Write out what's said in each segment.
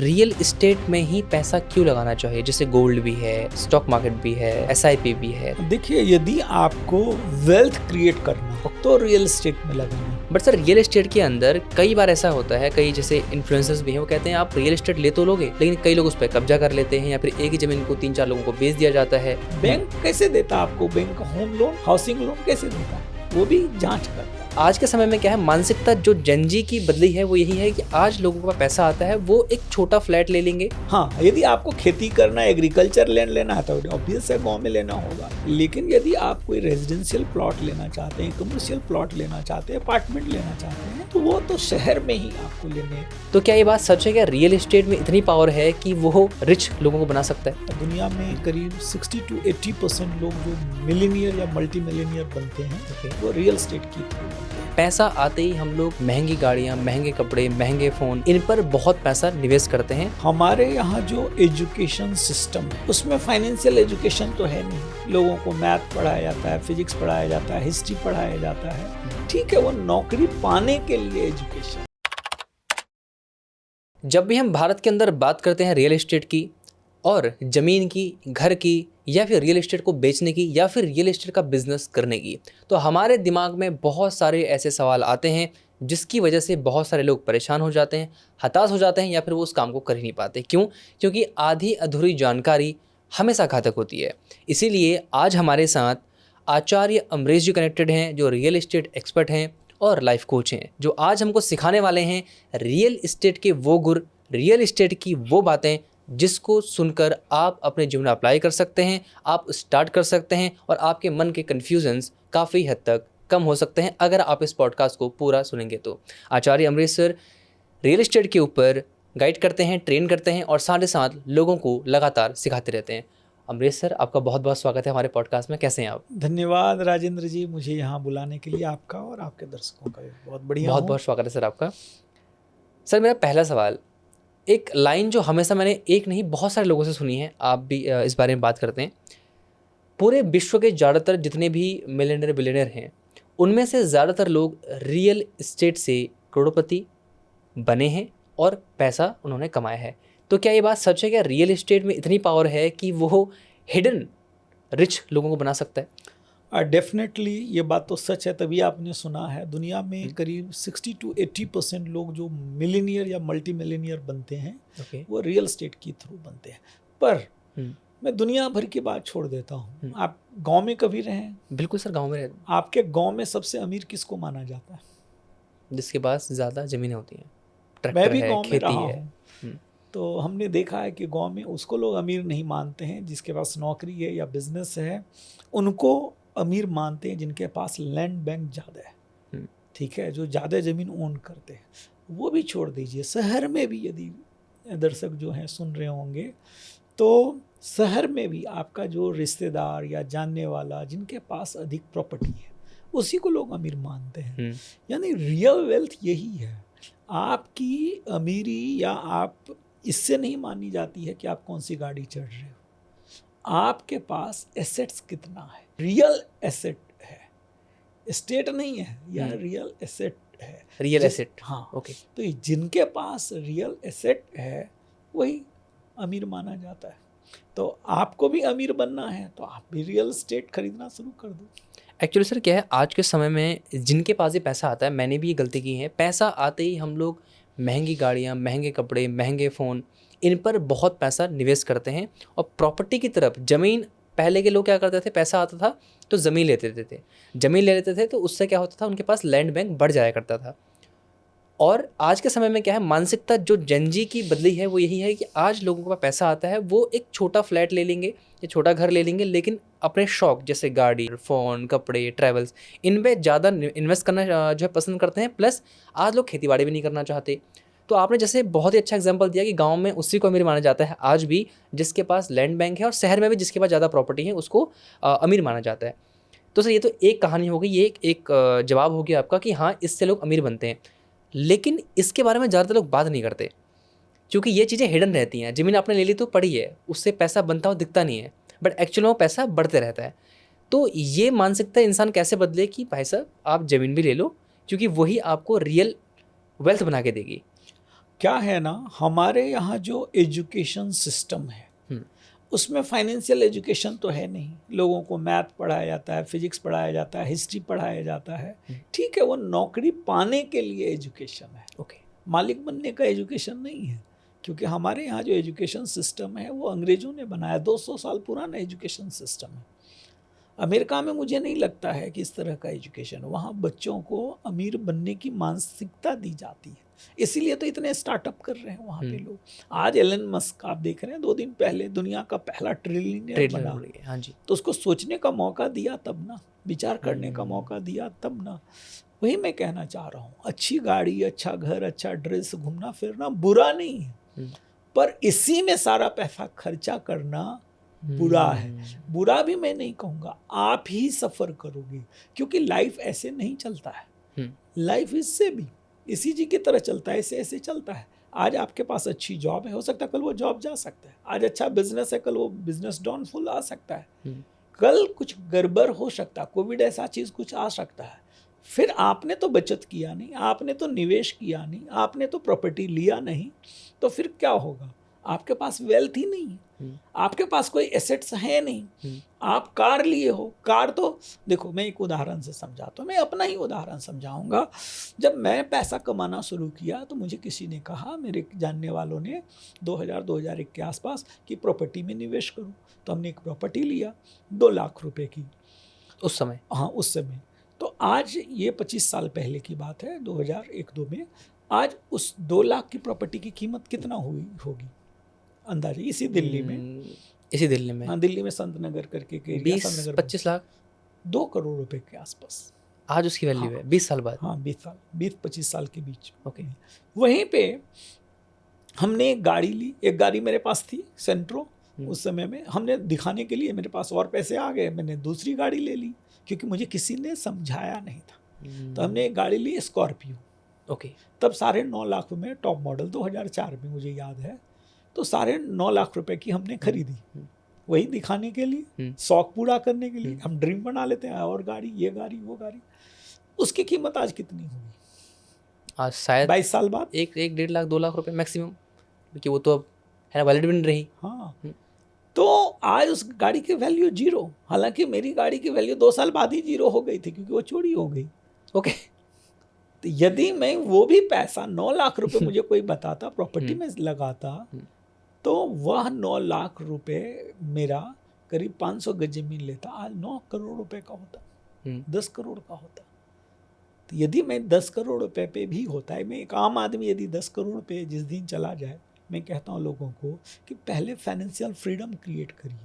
Real estate में ही पैसा क्यों लगाना चाहिए? जैसे गोल्ड भी है, स्टॉक मार्केट भी है, एसआईपी भी है। देखिए, यदि आपको वेल्थ क्रिएट करना हो तो रियल एस्टेट में लगाना। बट सर, रियल एस्टेट के अंदर कई बार ऐसा होता है, कई जैसे इन्फ्लुएंसर्स भी हैं, वो कहते हैं आप रियल एस्टेट ले तो लोगे, लेकिन कई लोग उस पर कब्जा कर लेते हैं या फिर एक ही जमीन को 3-4 लोगों को बेच दिया जाता है। बैंक कैसे देता आपको? Bank home loan, housing loan कैसे देता? वो भी जांच करता। आज के समय में क्या है, मानसिकता जो जेनजी की बदली है वो यही है कि आज लोगों के पास पैसा आता है, वो एक छोटा फ्लैट ले लेंगे। हाँ, यदि आपको खेती करना, एग्रीकल्चर लैंड लेना है तो ऑब्वियस है गांव में लेना होगा। लेकिन यदि आप कोई रेजिडेंशियल प्लॉट लेना चाहते हैं, कमर्शियल प्लॉट लेना चाहते हैं, अपार्टमेंट लेना चाहते हैं, तो वो तो शहर में ही आपको लेने हैं। तो क्या ये बात सच है? क्या रियल एस्टेट में इतनी पावर है कि वो रिच लोगों को बना सकता है? दुनिया में करीब 60 to 80% लोग जो मिलीनियर या मल्टी मिलीनियर बनते हैं वो रियल एस्टेट की थ्रू बनते हैं। पैसा आते ही हम लोग महंगी गाड़ियां, महंगे कपड़े, महंगे फोन, इन पर बहुत पैसा निवेश करते हैं। हमारे यहाँ जो एजुकेशन सिस्टम है उसमें फाइनेंशियल एजुकेशन तो है नहीं। लोगों को मैथ पढ़ाया जाता है, फिजिक्स पढ़ाया जाता है, हिस्ट्री पढ़ाया जाता है। ठीक है, वो नौकरी पाने के लिए एजुकेशन। जब भी हम भारत के अंदर बात करते हैं रियल एस्टेट की और ज़मीन की, घर की, या फिर रियल एस्टेट को बेचने की, या फिर रियल एस्टेट का बिजनेस करने की, तो हमारे दिमाग में बहुत सारे ऐसे सवाल आते हैं जिसकी वजह से बहुत सारे लोग परेशान हो जाते हैं, हताश हो जाते हैं, या फिर वो उस काम को कर ही नहीं पाते। क्यों? क्योंकि आधी अधूरी जानकारी हमेशा घातक होती है। इसीलिए आज हमारे साथ आचार्य अमरीश जी कनेक्टेड हैं, जो रियल एस्टेट एक्सपर्ट हैं और लाइफ कोच हैं, जो आज हमको सिखाने वाले हैं रियल एस्टेट के वो गुर, रियल एस्टेट की वो बातें जिसको सुनकर आप अपने जीवन में अप्लाई कर सकते हैं, आप स्टार्ट कर सकते हैं और आपके मन के कन्फ्यूजन्स काफ़ी हद तक कम हो सकते हैं अगर आप इस पॉडकास्ट को पूरा सुनेंगे तो। आचार्य अमरीश सर रियल एस्टेट के ऊपर गाइड करते हैं, ट्रेन करते हैं और साथ ही साथ लोगों को लगातार सिखाते रहते हैं। अमरीश सर, आपका बहुत बहुत स्वागत है हमारे पॉडकास्ट में। कैसे हैं आप? धन्यवाद राजेंद्र जी, मुझे यहाँ बुलाने के लिए आपका और आपके दर्शकों का भी बहुत बढ़िया। बहुत बहुत स्वागत है सर आपका। सर, मेरा पहला सवाल, एक लाइन जो हमेशा मैंने एक नहीं बहुत सारे लोगों से सुनी है, आप भी इस बारे में बात करते हैं। पूरे विश्व के ज़्यादातर जितने भी मिलियनेयर बिलियनेयर हैं, उनमें से ज़्यादातर लोग रियल एस्टेट से करोड़पति बने हैं और पैसा उन्होंने कमाया है। तो क्या ये बात सच है? क्या रियल एस्टेट में इतनी पावर है कि वो हिडन रिच लोगों को बना सकता है? डेफिनेटली ये बात तो सच है, तभी आपने सुना है। दुनिया में करीब 60 to 80% लोग जो मिलीनियर या मल्टी मिलीनियर बनते हैं वो रियल एस्टेट की थ्रू बनते हैं। पर मैं दुनिया भर की बात छोड़ देता हूँ। आप गांव में कभी रहे हैं? बिल्कुल सर, गांव में रहते। आपके गांव में सबसे अमीर किसको माना जाता है? जिसके पास ज़्यादा ज़मीनें होती हैं, मैं ट्रैक्टर भी है, गांव में खेती रहा है। हूँ, तो हमने देखा है कि गांव में उसको लोग अमीर नहीं मानते हैं जिसके पास नौकरी है या बिजनेस है। उनको अमीर मानते हैं जिनके पास लैंड बैंक ज़्यादा है। ठीक है, जो ज़्यादा ज़मीन ओन करते हैं। वो भी छोड़ दीजिए, शहर में भी यदि दर्शक जो हैं सुन रहे होंगे तो शहर में भी आपका जो रिश्तेदार या जानने वाला जिनके पास अधिक प्रॉपर्टी है उसी को लोग अमीर मानते हैं। यानी रियल वेल्थ यही है। आपकी अमीरी या आप इससे नहीं मानी जाती है कि आप कौन सी गाड़ी चढ़ रहे हो, आपके पास एसेट्स कितना है। रियल एसेट है, एस्टेट नहीं है, यह रियल एसेट है। रियल एसेट, हाँ, ओके। तो जिनके पास रियल एसेट है वही अमीर माना जाता है। तो आपको भी अमीर बनना है तो आप भी रियल एस्टेट खरीदना शुरू कर दो। एक्चुअली सर क्या है, आज के समय में जिनके पास ये पैसा आता है, मैंने भी ये गलती की है, पैसा आते ही हम लोग महंगी गाड़ियाँ, महंगे कपड़े, महंगे फ़ोन, इन पर बहुत पैसा निवेश करते हैं और प्रॉपर्टी की तरफ, ज़मीन, पहले के लोग क्या करते थे, पैसा आता था तो ज़मीन लेते थे, ज़मीन ले लेते थे तो उससे क्या होता था, उनके पास लैंड बैंक बढ़ जाया करता था। और आज के समय में क्या है, मानसिकता जो जेनजी की बदली है वो यही है कि आज लोगों के पास पैसा आता है, वो एक छोटा फ्लैट ले लेंगे या छोटा घर ले लेंगे, लेकिन अपने शौक जैसे गाड़ी, फ़ोन, कपड़े, ट्रैवल्स, इनमें ज़्यादा इन्वेस्ट करना जो है पसंद करते हैं। प्लस आज लोग खेतीबाड़ी भी नहीं करना चाहते। तो आपने जैसे बहुत ही अच्छा एग्जांपल दिया कि गांव में उसी को अमीर माना जाता है आज भी जिसके पास लैंड बैंक है, और शहर में भी जिसके पास ज़्यादा प्रॉपर्टी है उसको अमीर माना जाता है। तो सर ये तो एक कहानी हो गई, ये एक जवाब हो गया आपका कि हाँ, इससे लोग अमीर बनते हैं। लेकिन इसके बारे में ज़्यादातर लोग बात नहीं करते क्योंकि ये चीज़ें हिडन रहती हैं। ज़मीन आपने ले ली तो पड़ी है, उससे पैसा बनता हुआ दिखता नहीं है, बट एक्चुअल में वो पैसा बढ़ते रहता है। तो ये मानसिकता इंसान कैसे बदले कि भाई साहब आप ज़मीन भी ले लो, क्योंकि वही आपको रियल वेल्थ बना के देगी। क्या है ना, हमारे यहाँ जो एजुकेशन सिस्टम है उसमें फाइनेंशियल एजुकेशन तो है नहीं। लोगों को मैथ पढ़ाया जाता है, फिजिक्स पढ़ाया जाता है, हिस्ट्री पढ़ाया जाता है। ठीक है, वो नौकरी पाने के लिए एजुकेशन है, ओके, मालिक बनने का एजुकेशन नहीं है। क्योंकि हमारे यहाँ जो एजुकेशन सिस्टम है वो अंग्रेजों ने बनाया, 200 साल पुराना एजुकेशन सिस्टम है। अमेरिका में मुझे नहीं लगता है कि इस तरह का एजुकेशन, वहाँ बच्चों को अमीर बनने की मानसिकता दी जाती है, इसीलिए तो इतने स्टार्टअप कर रहे हैं वहाँ पे लोग। आज एलन मस्क आप देख रहे हैं, 2 दिन पहले दुनिया का पहला ट्रिलियनियर बना। हाँ जी। तो उसको सोचने का मौका दिया तब ना, विचार करने का मौका दिया तब ना। वही मैं कहना चाह रहा हूँ, अच्छी गाड़ी, अच्छा घर, अच्छा ड्रेस, घूमना फिरना बुरा नहीं है, पर इसी में सारा पैसा खर्चा करना बुरा है। बुरा भी मैं नहीं कहूँगा, आप ही सफ़र करोगे, क्योंकि लाइफ ऐसे नहीं चलता है। लाइफ इससे भी इसी जी की तरह चलता है, ऐसे ऐसे चलता है। आज आपके पास अच्छी जॉब है, हो सकता है कल वो जॉब जा सकता है। आज अच्छा बिजनेस है, कल वो बिजनेस डाउनफॉल आ सकता है। कल कुछ गड़बड़ हो सकता है, कोविड ऐसा चीज़ कुछ आ सकता है। फिर आपने तो बचत किया नहीं, आपने तो निवेश किया नहीं, आपने तो प्रॉपर्टी लिया नहीं, तो फिर क्या होगा? आपके पास वेल्थ ही नहीं है, आपके पास कोई एसेट्स है नहीं। आप कार लिए हो, कार तो देखो, मैं एक उदाहरण से समझाता हूँ, मैं अपना ही उदाहरण समझाऊंगा। जब मैं पैसा कमाना शुरू किया तो मुझे किसी ने कहा, मेरे जानने वालों ने 2000-2001 के आसपास, कि प्रॉपर्टी में निवेश करूँ। तो हमने एक प्रॉपर्टी लिया 2 लाख रुपए की उस समय। हाँ, उस समय। तो आज ये 25 साल पहले की बात है, 2001-2 में। आज उस 2 लाख की प्रॉपर्टी की कीमत कितना हुई होगी अंदाजे? इसी दिल्ली में, इसी दिल्ली में, हाँ, दिल्ली में संत नगर करके के एरिया, 20-25 लाख, 2 करोड़ रुपए के आसपास आज उसकी वैल्यू है 20 साल बाद। हाँ, 20-25 साल के बीच। ओके, वहीं पे हमने एक गाड़ी ली, एक गाड़ी मेरे पास थी सेंट्रो। उस समय में हमने दिखाने के लिए, मेरे पास और पैसे आ गए, मैंने दूसरी गाड़ी ले ली, क्योंकि मुझे किसी ने समझाया नहीं था। तो हमने एक गाड़ी ली स्कॉर्पियो। ओके, तब 9.5 लाख में, टॉप मॉडल 2004 में मुझे याद है। तो 9.5 लाख रुपए की हमने खरीदी, वही दिखाने के लिए, शौक पूरा करने के लिए। हम ड्रीम बना लेते हैं, और गाड़ी, ये गाड़ी, वो गाड़ी। उसकी कीमत आज कितनी होगी? आज शायद 22 साल बाद 1-1.5 लाख 2 लाख रुपए मैक्सिमम, क्योंकि वो तो अब है वैलिड भी नहीं रही। हाँ, तो आज उस गाड़ी की वैल्यू 0। हालांकि मेरी गाड़ी की वैल्यू 2 साल बाद ही 0 हो गई थी, क्योंकि वो चोरी हो गई। ओके, तो यदि मैं वो भी पैसा 9 लाख रुपए मुझे कोई बताता, प्रॉपर्टी में लगाता, तो वह 9 लाख रुपए मेरा करीब 500 गज जमीन लेता, आज 9 करोड़ रुपए का होता, 10 करोड़ का होता। तो यदि मैं 10 करोड़ रुपए पे भी होता है, मैं एक आम आदमी यदि 10 करोड़ पे जिस दिन चला जाए, मैं कहता हूँ लोगों को कि पहले फाइनेंशियल फ्रीडम क्रिएट करिए,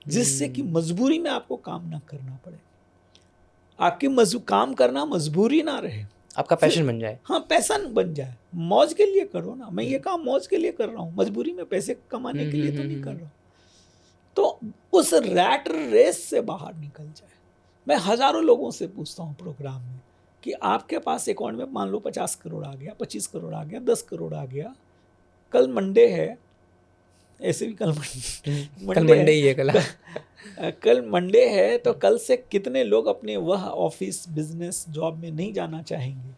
जिससे कि मजबूरी में आपको काम ना करना पड़े, आपकी काम करना मजबूरी ना रहे, आपका पैशन बन जाए। हाँ, पैशन बन जाए। मौज के लिए करो ना, मैं ये काम मौज के लिए कर रहा हूँ, मजबूरी में पैसे कमाने के लिए तो नहीं कर रहा हूँ। तो उस रैट रेस से बाहर निकल जाए। मैं हजारों लोगों से पूछता हूँ प्रोग्राम में कि आपके पास अकाउंट में मान लो 50 करोड़ आ गया, 25 करोड़ आ गया, 10 करोड़ आ गया, कल मंडे है, ऐसे भी कल मंडे ही है, कल मंडे है, तो कल से कितने लोग अपने वह ऑफिस, बिजनेस, जॉब में नहीं जाना चाहेंगे?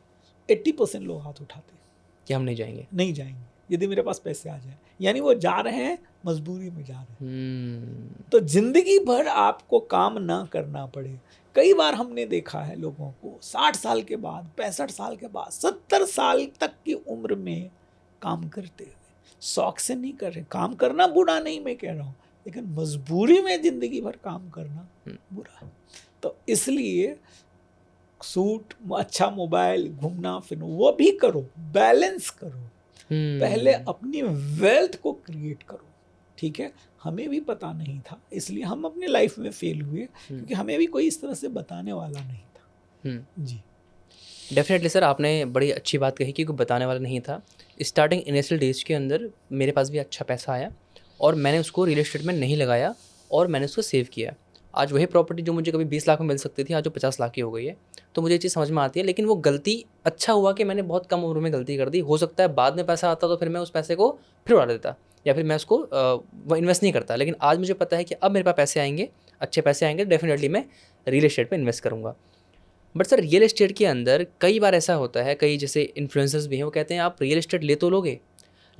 80% लोग हाथ उठाते हैं कि हम नहीं जाएंगे, नहीं जाएंगे यदि मेरे पास पैसे आ जाए। यानी वो जा रहे हैं, मजबूरी में जा रहे हैं। तो जिंदगी भर आपको काम ना करना पड़े। कई बार हमने देखा है लोगों को 60 साल के बाद, 65 साल के बाद, 70 साल तक की उम्र में काम करते हुए, शौक से नहीं कर रहे। काम करना बुरा नहीं मैं कह रहा हूँ, लेकिन मजबूरी में जिंदगी भर काम करना बुरा है। तो इसलिए सूट, अच्छा मोबाइल, घूमना फिरना वो भी करो, बैलेंस करो। पहले अपनी वेल्थ को क्रिएट करो। ठीक है, हमें भी पता नहीं था, इसलिए हम अपने लाइफ में फेल हुए, क्योंकि हमें भी कोई इस तरह से बताने वाला नहीं था। जी, डेफिनेटली सर, आपने बड़ी अच्छी बात कही कि कोई बताने वाला नहीं था। स्टार्टिंग इनिशियल डेज के अंदर मेरे पास भी अच्छा पैसा आया, और मैंने उसको रियल एस्टेट में नहीं लगाया, और मैंने उसको सेव किया। आज वही प्रॉपर्टी जो मुझे कभी 20 लाख में मिल सकती थी, आज वो 50 लाख की हो गई है। तो मुझे ये चीज़ समझ में आती है, लेकिन वो गलती, अच्छा हुआ कि मैंने बहुत कम उम्र में गलती कर दी। हो सकता है बाद में पैसा आता तो फिर मैं उस पैसे को फिर उड़ा देता, या फिर मैं उसको वो इन्वेस्ट नहीं करता। लेकिन आज मुझे पता है कि अब मेरे पास पैसे आएंगे, अच्छे पैसे आएंगे, डेफिनेटली मैं रियल एस्टेट पर इन्वेस्ट करूँगा। बट सर, रियल एस्टेट के अंदर कई बार ऐसा होता है, कई जैसे इन्फ्लुएंसर्स भी हैं, वो कहते हैं आप रियल एस्टेट ले तो लोगे,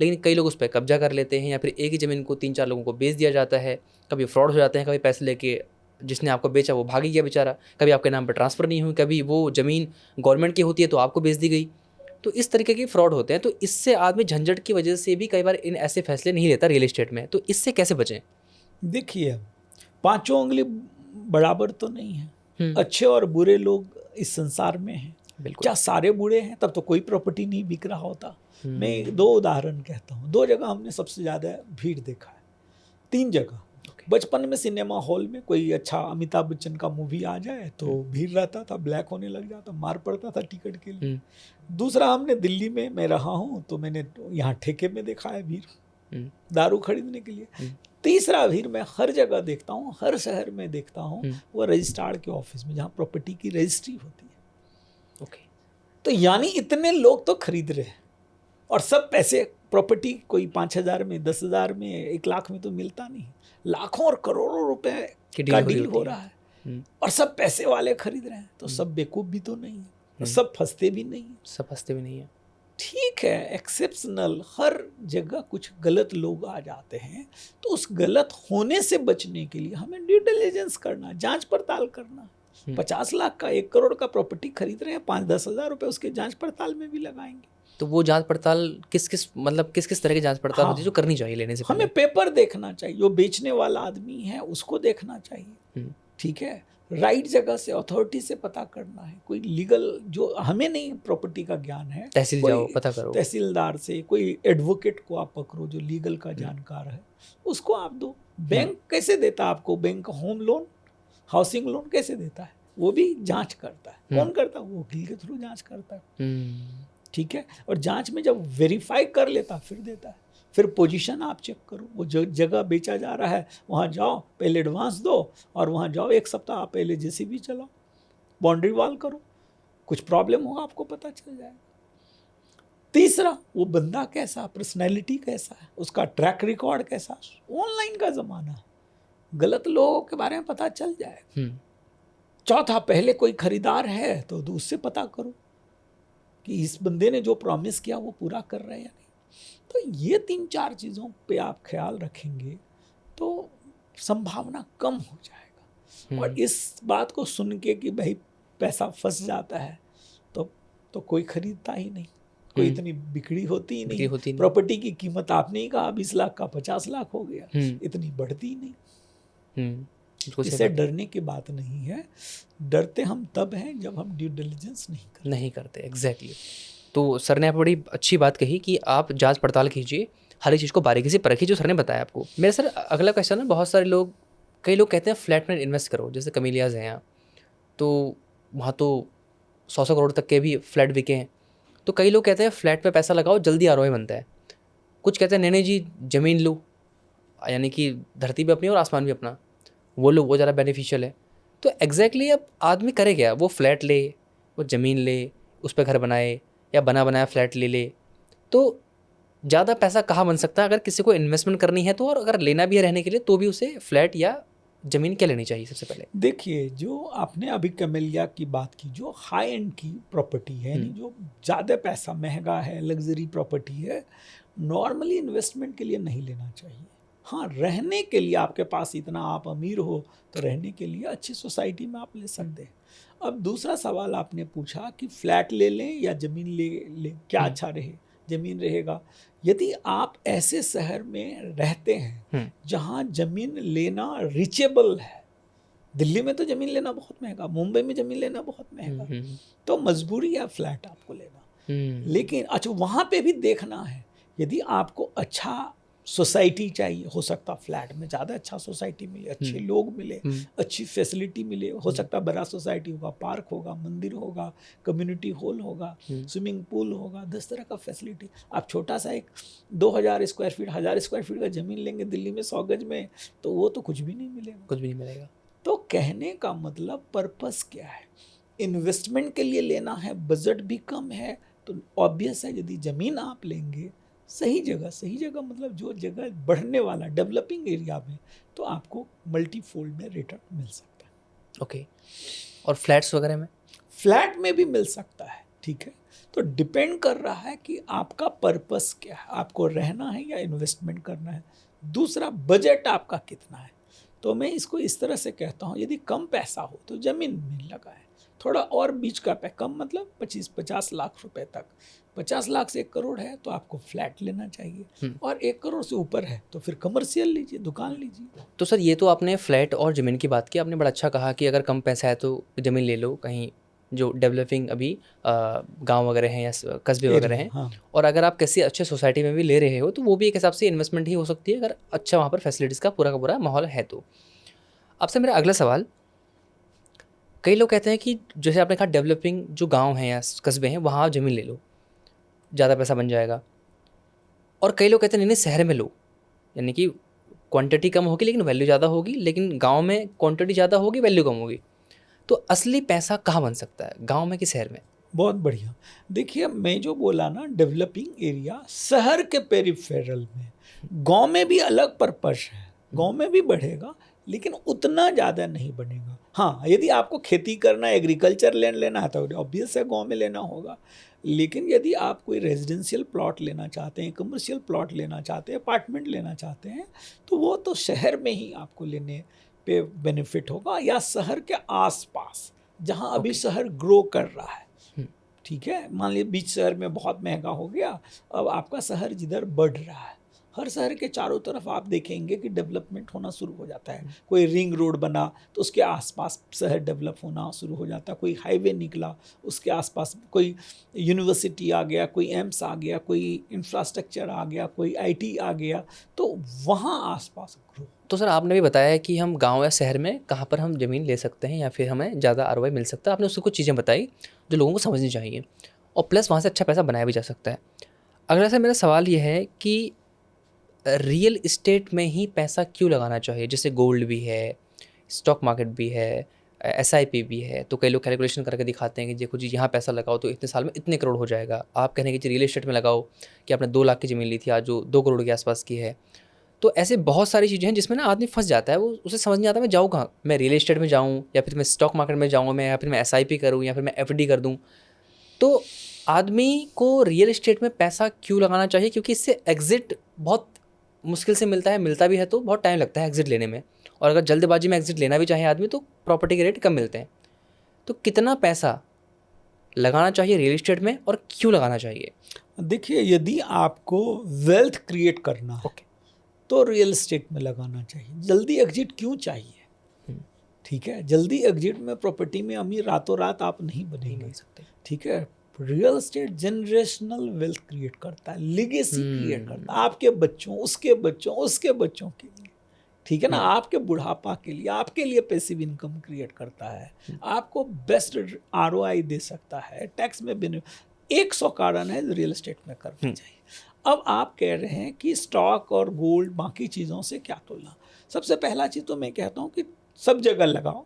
लेकिन कई लोग उस पे कब्जा कर लेते हैं या फिर एक ही ज़मीन को 3-4 लोगों को बेच दिया जाता है। कभी फ्रॉड हो जाते हैं, कभी पैसे लेके जिसने आपको बेचा वो भाग ही गया बेचारा, कभी आपके नाम पे ट्रांसफ़र नहीं हुई, कभी वो ज़मीन गवर्नमेंट की होती है तो आपको बेच दी गई। तो इस तरीके के फ्रॉड होते हैं, तो इससे आदमी झंझट की वजह से भी कई बार इन ऐसे फैसले नहीं लेता रियल एस्टेट में, तो इससे कैसे बचें? देखिए, पांचों उंगली बराबर तो नहीं है। अच्छे और बुरे लोग इस संसार में हैं। बिल्कुल। क्या सारे बुरे हैं? तब तो कोई प्रॉपर्टी नहीं बिक रहा होता। मैं 2 उदाहरण कहता हूँ। 2 जगह हमने सबसे ज़्यादा भीड़ देखा है, 3 जगह। बचपन में सिनेमा हॉल में कोई अच्छा अमिताभ बच्चन का मूवी आ जाए तो भीड़ रहता था, ब्लैक होने लग जाता, मार पड़ता था टिकट के लिए। दूसरा, हमने दिल्ली में, मैं रहा हूँ तो मैंने यहाँ ठेके में देखा है भीड़, दारू खरीदने के लिए। तीसरा भीड़ मैं हर जगह देखता हूँ, हर शहर में देखता हूँ, वो रजिस्ट्रार के ऑफिस में जहाँ प्रॉपर्टी की रजिस्ट्री होती है। ओके। तो यानी इतने लोग तो खरीद रहे हैं और सब पैसे, प्रॉपर्टी कोई 5,000 में, 10,000 में, 1 लाख में तो मिलता नहीं, लाखों और करोड़ों रुपए का डील हो रहा है और सब पैसे वाले खरीद रहे हैं। तो सब बेवकूफ भी तो नहीं है और सब फंसते भी नहीं है। सब फंसते भी नहीं है। ठीक है, एक्सेप्शनल हर जगह कुछ गलत लोग आ जाते हैं, तो उस गलत होने से बचने के लिए हमें ड्यू डिलिजेंस करना, जांच पड़ताल करना। 50 लाख का, 1 करोड़ का प्रॉपर्टी खरीद रहे हैं, 5-10 हज़ार रुपए उसके जांच पड़ताल में भी लगाएंगे। तो वो जांच पड़ताल किस तरह की जांच पड़ताल होती है जो करनी चाहिए लेने से पहले? हमें पेपर देखना चाहिए, जो बेचने वाला आदमी है उसको देखना चाहिए। ठीक है, राइट जगह से, अथॉरिटी से पता करना है। कोई लीगल, जो हमें नहीं प्रॉपर्टी का ज्ञान है, तहसील जाओ, पता करो, तहसीलदार से, कोई एडवोकेट को आप पकड़ो जो लीगल का जानकार है, उसको आप दो। बैंक कैसे देता है आपको? Bank home loan, housing loan कैसे देता है? वो भी जांच करता है। कौन करता है? वो वकील के थ्रू जांच करता है। ठीक है, और जांच में जब वेरीफाई कर लेता फिर देता है। फिर पोजीशन आप चेक करो, वो जगह बेचा जा रहा है वहाँ जाओ, पहले एडवांस दो और वहाँ जाओ 1 सप्ताह पहले जेसीबी चलाओ, बाउंड्री वॉल करो, कुछ प्रॉब्लम होगा आपको पता चल जाएगा। तीसरा, वो बंदा कैसा, पर्सनैलिटी कैसा है, उसका ट्रैक रिकॉर्ड कैसा। ऑनलाइन का ज़माना है, गलत लोगों के बारे में पता चल जाएगा। चौथा, पहले कोई खरीदार है तो उससे पता करो कि इस बंदे ने जो प्रॉमिस किया वो पूरा कर रहा है या नहीं। तो ये 3-4 चीज़ों पे आप ख्याल रखेंगे तो संभावना कम हो जाएगा। और इस बात को सुन के कि भाई पैसा फंस जाता है तो कोई खरीदता ही नहीं, कोई इतनी बिक्री होती ही नहीं। प्रॉपर्टी की कीमत आपने ही कहा 20 लाख का 50 लाख हो गया, इतनी बढ़ती ही नहीं। इससे डरने की बात नहीं है। डरते हम तब हैं जब हम ड्यू डिलिजेंस नहीं करते। एग्जैक्टली। तो सर ने आप बड़ी अच्छी बात कही कि आप जांच पड़ताल कीजिए, हर एक चीज़ को बारीकी से परखिए, जो सर ने बताया आपको। मेरा सर अगला क्वेश्चन है, बहुत सारे लोग, कई लोग कहते हैं फ्लैट में इन्वेस्ट करो, जैसे कमीलियाज हैं यहाँ, तो वहाँ तो 100 करोड़ तक के भी फ्लैट बिके हैं। तो कई लोग कहते हैं फ्लैट पे पैसा लगाओ, जल्दी आरओआई बनता है। कुछ कहते हैं नहीं जी, ज़मीन लो, यानी कि धरती भी अपनी और आसमान भी अपना, वो लो, वो ज़्यादा बेनिफिशियल है। तो एग्जैक्टली अब आदमी करे क्या? वो फ्लैट ले, वो ज़मीन ले, उस पर घर बनाए, या बना बनाया फ्लैट ले ले, तो ज़्यादा पैसा कहाँ बन सकता है? अगर किसी को इन्वेस्टमेंट करनी है तो, और अगर लेना भी है रहने के लिए, तो भी उसे फ्लैट या ज़मीन क्या लेनी चाहिए सबसे पहले? देखिए, जो आपने अभी कैमेलिया की बात की, जो हाई एंड की प्रॉपर्टी है, यानी जो ज़्यादा पैसा, महंगा है, लग्जरी प्रॉपर्टी है, नॉर्मली इन्वेस्टमेंट के लिए नहीं लेना चाहिए। हाँ, रहने के लिए आपके पास इतना, आप अमीर हो तो रहने के लिए अच्छी सोसाइटी में आप ले सकते हैं। अब दूसरा सवाल आपने पूछा कि फ्लैट ले लें या ज़मीन ले क्या अच्छा रहे? ज़मीन रहेगा। यदि आप ऐसे शहर में रहते हैं जहाँ ज़मीन लेना रीचेबल है, दिल्ली में तो ज़मीन लेना बहुत महंगा, मुंबई में ज़मीन लेना बहुत महंगा, तो मजबूरी है फ्लैट आपको लेना। लेकिन अच्छा, वहाँ पे भी देखना है, यदि आपको अच्छा सोसाइटी चाहिए, हो सकता फ्लैट में ज़्यादा अच्छा सोसाइटी मिले, अच्छे लोग मिले, अच्छी फैसिलिटी मिले, हो सकता बड़ा सोसाइटी होगा, पार्क होगा, मंदिर होगा, कम्युनिटी हॉल होगा, स्विमिंग पूल होगा, 10 तरह का फैसिलिटी। आप छोटा सा एक 2000 स्क्वायर फीट, 1000 स्क्वायर फीट का ज़मीन लेंगे दिल्ली में 100 गज में, तो वो तो कुछ भी नहीं मिलेगा, कुछ भी नहीं मिलेगा। तो कहने का मतलब पर्पस क्या है? इन्वेस्टमेंट के लिए लेना है, बजट भी कम है, तो ऑब्वियस है यदि ज़मीन आप लेंगे सही जगह मतलब जो जगह बढ़ने वाला, डेवलपिंग एरिया में, तो आपको मल्टीफोल्ड में रिटर्न मिल सकता है। ओके। और फ्लैट्स वगैरह में? फ्लैट में भी मिल सकता है, ठीक है, तो डिपेंड कर रहा है कि आपका पर्पस क्या है, आपको रहना है या इन्वेस्टमेंट करना है। दूसरा, बजट आपका कितना है। तो मैं इसको इस तरह से कहता हूँ, यदि कम पैसा हो तो ज़मीन में लगाएं, थोड़ा और बीच का कम मतलब 25-50 लाख रुपए तक। 50 लाख से 1 करोड़ है तो आपको फ्लैट लेना चाहिए, और 1 करोड़ से ऊपर है तो फिर कमर्शियल लीजिए, दुकान लीजिए। तो सर ये तो आपने फ्लैट और ज़मीन की बात की, आपने बड़ा अच्छा कहा कि अगर कम पैसा है तो ज़मीन ले लो कहीं जो डेवलपिंग अभी गांव वगैरह हैं या कस्बे वगैरह एरिया, हैं। हाँ। और अगर आप किसी अच्छे सोसाइटी में भी ले रहे हो तो वो भी एक हिसाब से इन्वेस्टमेंट ही हो सकती है, अगर अच्छा वहाँ पर फैसिलिटीज़ का पूरा माहौल है तो। आपसे मेरा अगला सवाल, कई लोग कहते हैं कि जैसे आपने कहा डेवलपिंग जो गाँव हैं या कस्बे हैं वहाँ आप ज़मीन ले लो, ज़्यादा पैसा बन जाएगा। और कई लोग कहते हैं नहीं नहीं शहर में लो, यानी कि क्वांटिटी कम होगी लेकिन वैल्यू ज़्यादा होगी, लेकिन गांव में क्वांटिटी ज़्यादा होगी वैल्यू कम होगी। तो असली पैसा कहाँ बन सकता है, गांव में कि शहर में? बहुत बढ़िया। देखिए, मैं जो बोला ना, डेवलपिंग एरिया शहर के पेरिफेरल में, गांव में भी अलग पर्पस है, गांव में भी बढ़ेगा लेकिन उतना ज़्यादा नहीं बनेगा। हाँ, यदि आपको खेती करना, एग्रीकल्चर लैंड लेना है तो ऑब्वियस है गांव में लेना होगा। लेकिन यदि आप कोई रेजिडेंशियल प्लॉट लेना चाहते हैं, कमर्शियल प्लॉट लेना चाहते हैं, अपार्टमेंट लेना चाहते हैं, तो वो तो शहर में ही आपको लेने पे बेनिफिट होगा, या शहर के आसपास जहाँ अभी शहर ग्रो कर रहा है। ठीक है, मान लीजिए बीच शहर में बहुत महंगा हो गया, अब आपका शहर जिधर बढ़ रहा है, हर शहर के चारों तरफ आप देखेंगे कि डेवलपमेंट होना शुरू हो जाता है। कोई रिंग रोड बना तो उसके आसपास शहर डेवलप होना शुरू हो जाता है, कोई हाईवे निकला उसके आसपास कोई यूनिवर्सिटी आ गया, कोई एम्स आ गया, कोई इंफ्रास्ट्रक्चर आ गया, कोई आईटी आ गया, तो वहाँ आसपास ग्रो। तो सर आपने भी बताया कि हम गांव या शहर में कहाँ पर हम ज़मीन ले सकते हैं या फिर हमें ज़्यादा आरओआई मिल सकता है, आपने उससे कुछ चीज़ें बताई जो लोगों को समझनी चाहिए, और प्लस वहाँ से अच्छा पैसा बनाया भी जा सकता है। अगला सर मेरा सवाल ये है कि रियल इस्टेट में ही पैसा क्यों लगाना चाहिए? जैसे गोल्ड भी है, स्टॉक मार्केट भी है, एसआईपी भी है, तो कई लोग कैलकुलेशन करके दिखाते हैं कि देखो जी यहाँ पैसा लगाओ तो इतने साल में इतने करोड़ हो जाएगा। आप कहने की रियल इस्टेट में लगाओ कि आपने 2 लाख की ज़मीन ली थी आज जो 2 करोड़ के आसपास की है। तो ऐसे बहुत सारी चीज़ें हैं जिसमें ना आदमी फंस जाता है, वो उसे समझ नहीं आता मैं जाऊँ कहाँ, मैं रियल इस्टेट में जाऊँ या फिर मैं स्टॉक मार्केट में जाऊँ, मैं या फिर मैं एसआईपी करूँ या फिर मैं एफडी कर दूँ। तो आदमी को रियल एस्टेट में पैसा क्यों लगाना चाहिए? क्योंकि इससे एग्ज़िट बहुत मुश्किल से मिलता है, मिलता भी है तो बहुत टाइम लगता है एग्ज़िट लेने में, और अगर जल्दबाजी में एग्ज़िट लेना भी चाहे आदमी तो प्रॉपर्टी के रेट कम मिलते हैं। तो कितना पैसा लगाना चाहिए रियल एस्टेट में और क्यों लगाना चाहिए? देखिए, यदि आपको वेल्थ क्रिएट करना है ओके। तो रियल एस्टेट में लगाना चाहिए। जल्दी एग्जिट क्यों चाहिए? ठीक है, जल्दी एग्जिट में प्रॉपर्टी में अमीर रातों रात आप नहीं नहीं बनेंगे। बन सकते। ठीक है, real estate generational wealth create करता है, लिगेसी क्रिएट करता है, आपके बच्चों, उसके बच्चों, उसके बच्चों के लिए। ठीक है ना, आपके बुढ़ापा के लिए, आपके लिए पैसिव इनकम क्रिएट करता है, आपको बेस्ट आरओआई दे सकता है, टैक्स में 100 कारण है रियल एस्टेट में करना चाहिए। अब आप कह रहे हैं कि स्टॉक और गोल्ड बाकी चीज़ों से क्या तुलना। सबसे पहला चीज़ तो मैं कहता हूँ कि सब जगह लगाओ,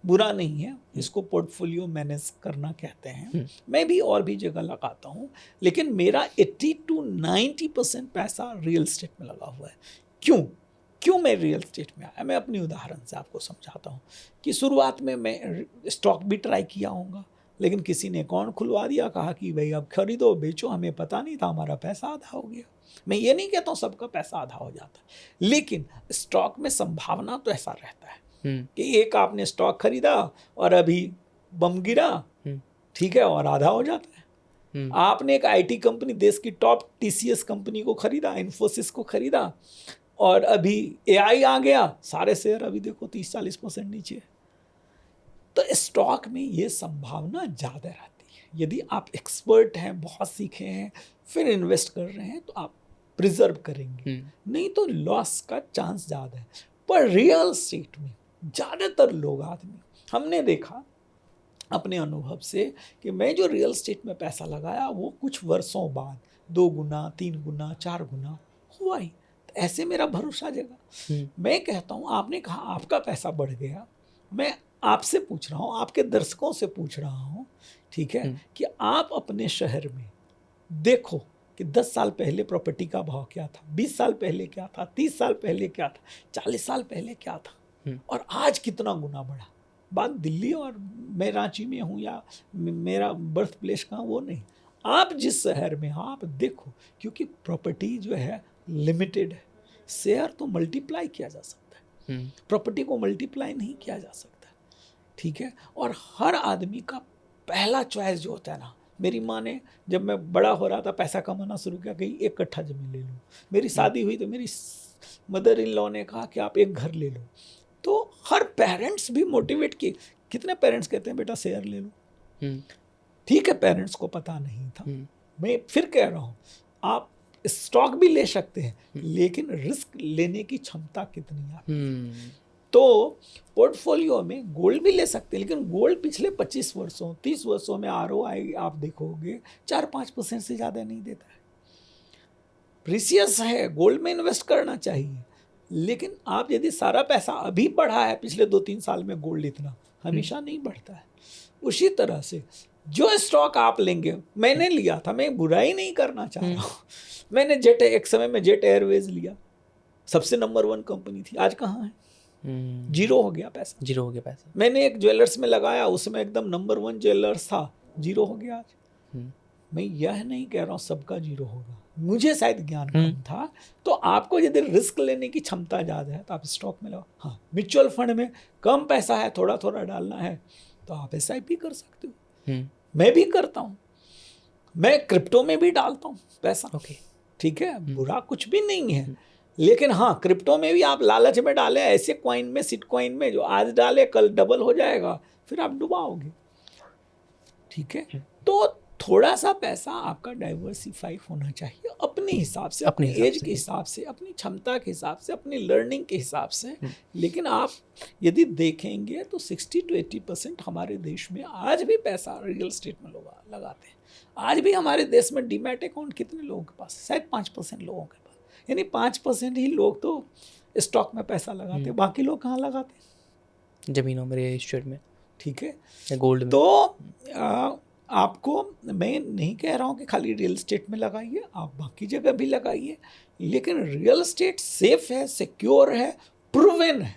बुरा नहीं है, इसको पोर्टफोलियो मैनेज करना कहते हैं। मैं भी और भी जगह लगाता हूँ, लेकिन मेरा 80 to 90% पैसा रियल एस्टेट में लगा हुआ है। क्यों मैं रियल एस्टेट में आया, मैं अपनी उदाहरण से आपको समझाता हूँ कि शुरुआत में मैं स्टॉक भी ट्राई किया होगा, लेकिन किसी ने अकाउंट खुलवा दिया, कहा कि भाई अब खरीदो बेचो, हमें पता नहीं था, हमारा पैसा आधा हो गया। मैं ये नहीं कहता हूँ सबका पैसा आधा हो जाता है, लेकिन स्टॉक में संभावना तो ऐसा रहता है कि एक आपने स्टॉक खरीदा और अभी बम गिरा, ठीक है, और आधा हो जाता है। आपने एक आईटी कंपनी, देश की टॉप टीसीएस कंपनी को खरीदा, इन्फोसिस को खरीदा, और अभी एआई आ गया, सारे शेयर अभी देखो 30-40% नीचे। तो स्टॉक में ये संभावना ज़्यादा रहती है। यदि आप एक्सपर्ट हैं, बहुत सीखे हैं, फिर इन्वेस्ट कर रहे हैं, तो आप प्रिजर्व करेंगे, नहीं तो लॉस का चांस ज़्यादा है। पर रियल एस्टेट में ज़्यादातर लोग आदमी, हमने देखा अपने अनुभव से कि मैं जो रियल एस्टेट में पैसा लगाया वो कुछ वर्षों बाद 2 गुना, 3 गुना, 4 गुना हुआ ही। तो ऐसे मेरा भरोसा जगा। मैं कहता हूँ, आपने कहा आपका पैसा बढ़ गया, मैं आपसे पूछ रहा हूँ, आपके दर्शकों से पूछ रहा हूँ, ठीक है, कि आप अपने शहर में देखो कि 10 साल पहले प्रॉपर्टी का भाव क्या था, 20 साल पहले क्या था, 30 साल पहले क्या था, 40 साल पहले क्या था, और आज कितना गुना बढ़ा। बात दिल्ली और मैं रांची में हूँ या मेरा बर्थ प्लेस कहाँ, वो नहीं। आप जिस शहर में आप देखो, क्योंकि प्रॉपर्टी जो है लिमिटेड है। शेयर तो मल्टीप्लाई किया जा सकता है, प्रॉपर्टी को मल्टीप्लाई नहीं किया जा सकता, ठीक है। और हर आदमी का पहला चॉइस जो होता है ना, मेरी माँ ने जब मैं बड़ा हो रहा था पैसा कमाना शुरू किया, कहीं 1 कट्ठा जमीन ले लूँ। मेरी शादी हुई तो मेरी मदर इन लॉ ने कहा कि आप एक घर ले लो। तो हर पेरेंट्स भी मोटिवेट किए। कितने पेरेंट्स कहते हैं बेटा शेयर ले लो, ठीक है, पेरेंट्स को पता नहीं था। मैं फिर कह रहा हूँ, आप स्टॉक भी ले सकते हैं, लेकिन रिस्क लेने की क्षमता कितनी है। तो पोर्टफोलियो में गोल्ड भी ले सकते हैं, लेकिन गोल्ड पिछले 25 वर्षों 30 वर्षों में ROI आप देखोगे 4-5% से ज़्यादा नहीं देता है। प्रीसियस है, गोल्ड में इन्वेस्ट करना चाहिए, लेकिन आप यदि सारा पैसा अभी बढ़ा है पिछले 2-3 साल में, गोल्ड इतना हमेशा नहीं बढ़ता है। उसी तरह से जो स्टॉक आप लेंगे, मैंने लिया था, मैं बुराई नहीं करना चाह रहा हूँ, मैंने एक समय में जेट एयरवेज लिया, सबसे नंबर 1 कंपनी थी, आज कहाँ है? जीरो हो गया पैसा। मैंने एक ज्वेलर्स में लगाया, उसमें एकदम नंबर 1 ज्वेलर्स था, जीरो हो गया आज। मैं यह नहीं कह रहा हूँ सबका जीरो होगा, मुझे शायद ज्ञान कम था। तो आपको यदि रिस्क लेने की क्षमता ज़्यादा है तो आप स्टॉक में लगाओ। हाँ, म्यूचुअल फंड में कम पैसा है, थोड़ा थोड़ा डालना है, तो आप SIP कर सकते हो। मैं भी करता हूँ, मैं क्रिप्टो में भी डालता हूँ पैसा, ठीक है, बुरा कुछ भी नहीं है। लेकिन हाँ, क्रिप्टो में भी आप लालच में डालें, ऐसे कॉइन में, सिट कॉइन में जो आज डाले कल डबल हो जाएगा, फिर आप डुबाओगे, ठीक है। तो थोड़ा सा पैसा आपका डाइवर्सिफाई होना चाहिए अपने हिसाब से, अपनी एज के हिसाब से, अपनी क्षमता के हिसाब से, अपनी लर्निंग के हिसाब से। लेकिन आप यदि देखेंगे तो 60-80% हमारे देश में आज भी पैसा रियल एस्टेट में लोग लगाते हैं। आज भी हमारे देश में डीमैट अकाउंट कितने लोगों के पास? शायद 5% लोगों के पास, यानी 5% ही लोग तो स्टॉक में पैसा लगाते हैं, बाकी लोग कहाँ लगाते हैं? जमीनों में, रियल एस्टेट में, ठीक है, या गोल्ड में। तो आपको मैं नहीं कह रहा हूँ कि खाली रियल एस्टेट में लगाइए, आप बाकी जगह भी लगाइए, लेकिन रियल एस्टेट सेफ है, सिक्योर है, प्रूवन है,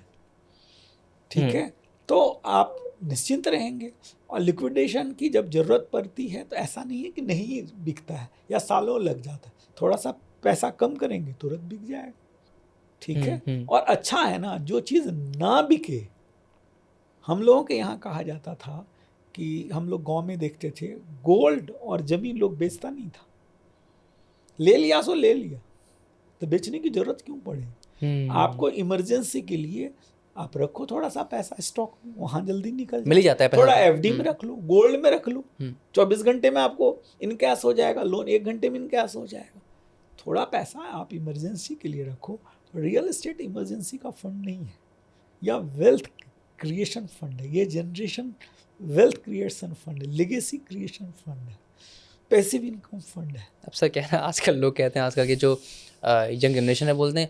ठीक है। तो आप निश्चिंत रहेंगे। और लिक्विडेशन की जब ज़रूरत पड़ती है तो ऐसा नहीं है कि नहीं बिकता है या सालों लग जाता है, थोड़ा सा पैसा कम करेंगे तुरंत बिक जाएगा, ठीक है। और अच्छा है ना, जो चीज़ ना बिके, हम लोगों के यहाँ कहा जाता था कि हम लोग गांव में देखते थे, गोल्ड और ज़मीन लोग बेचता नहीं था, ले लिया सो ले लिया, तो बेचने की ज़रूरत क्यों पड़े? आपको इमरजेंसी के लिए आप रखो थोड़ा सा पैसा स्टॉक में, वहाँ जल्दी निकल मिल जाता है पैसा। थोड़ा FD में रख लो, गोल्ड में रख लो, 24 घंटे में आपको इनकैश हो जाएगा, लोन 1 घंटे में इनकैश हो जाएगा। थोड़ा पैसा आप इमरजेंसी के लिए रखो। रियल एस्टेट इमरजेंसी का फंड नहीं है, या वेल्थ क्रिएशन फंड है, ये जनरेशन वेल्थ क्रिएशन फंड है, लेगेसी क्रिएशन फंड है, पैसिव इनकम फंड है। अब सर कहना, आजकल लोग कहते हैं, आजकल के जो यंग जनरेशन है, बोलते हैं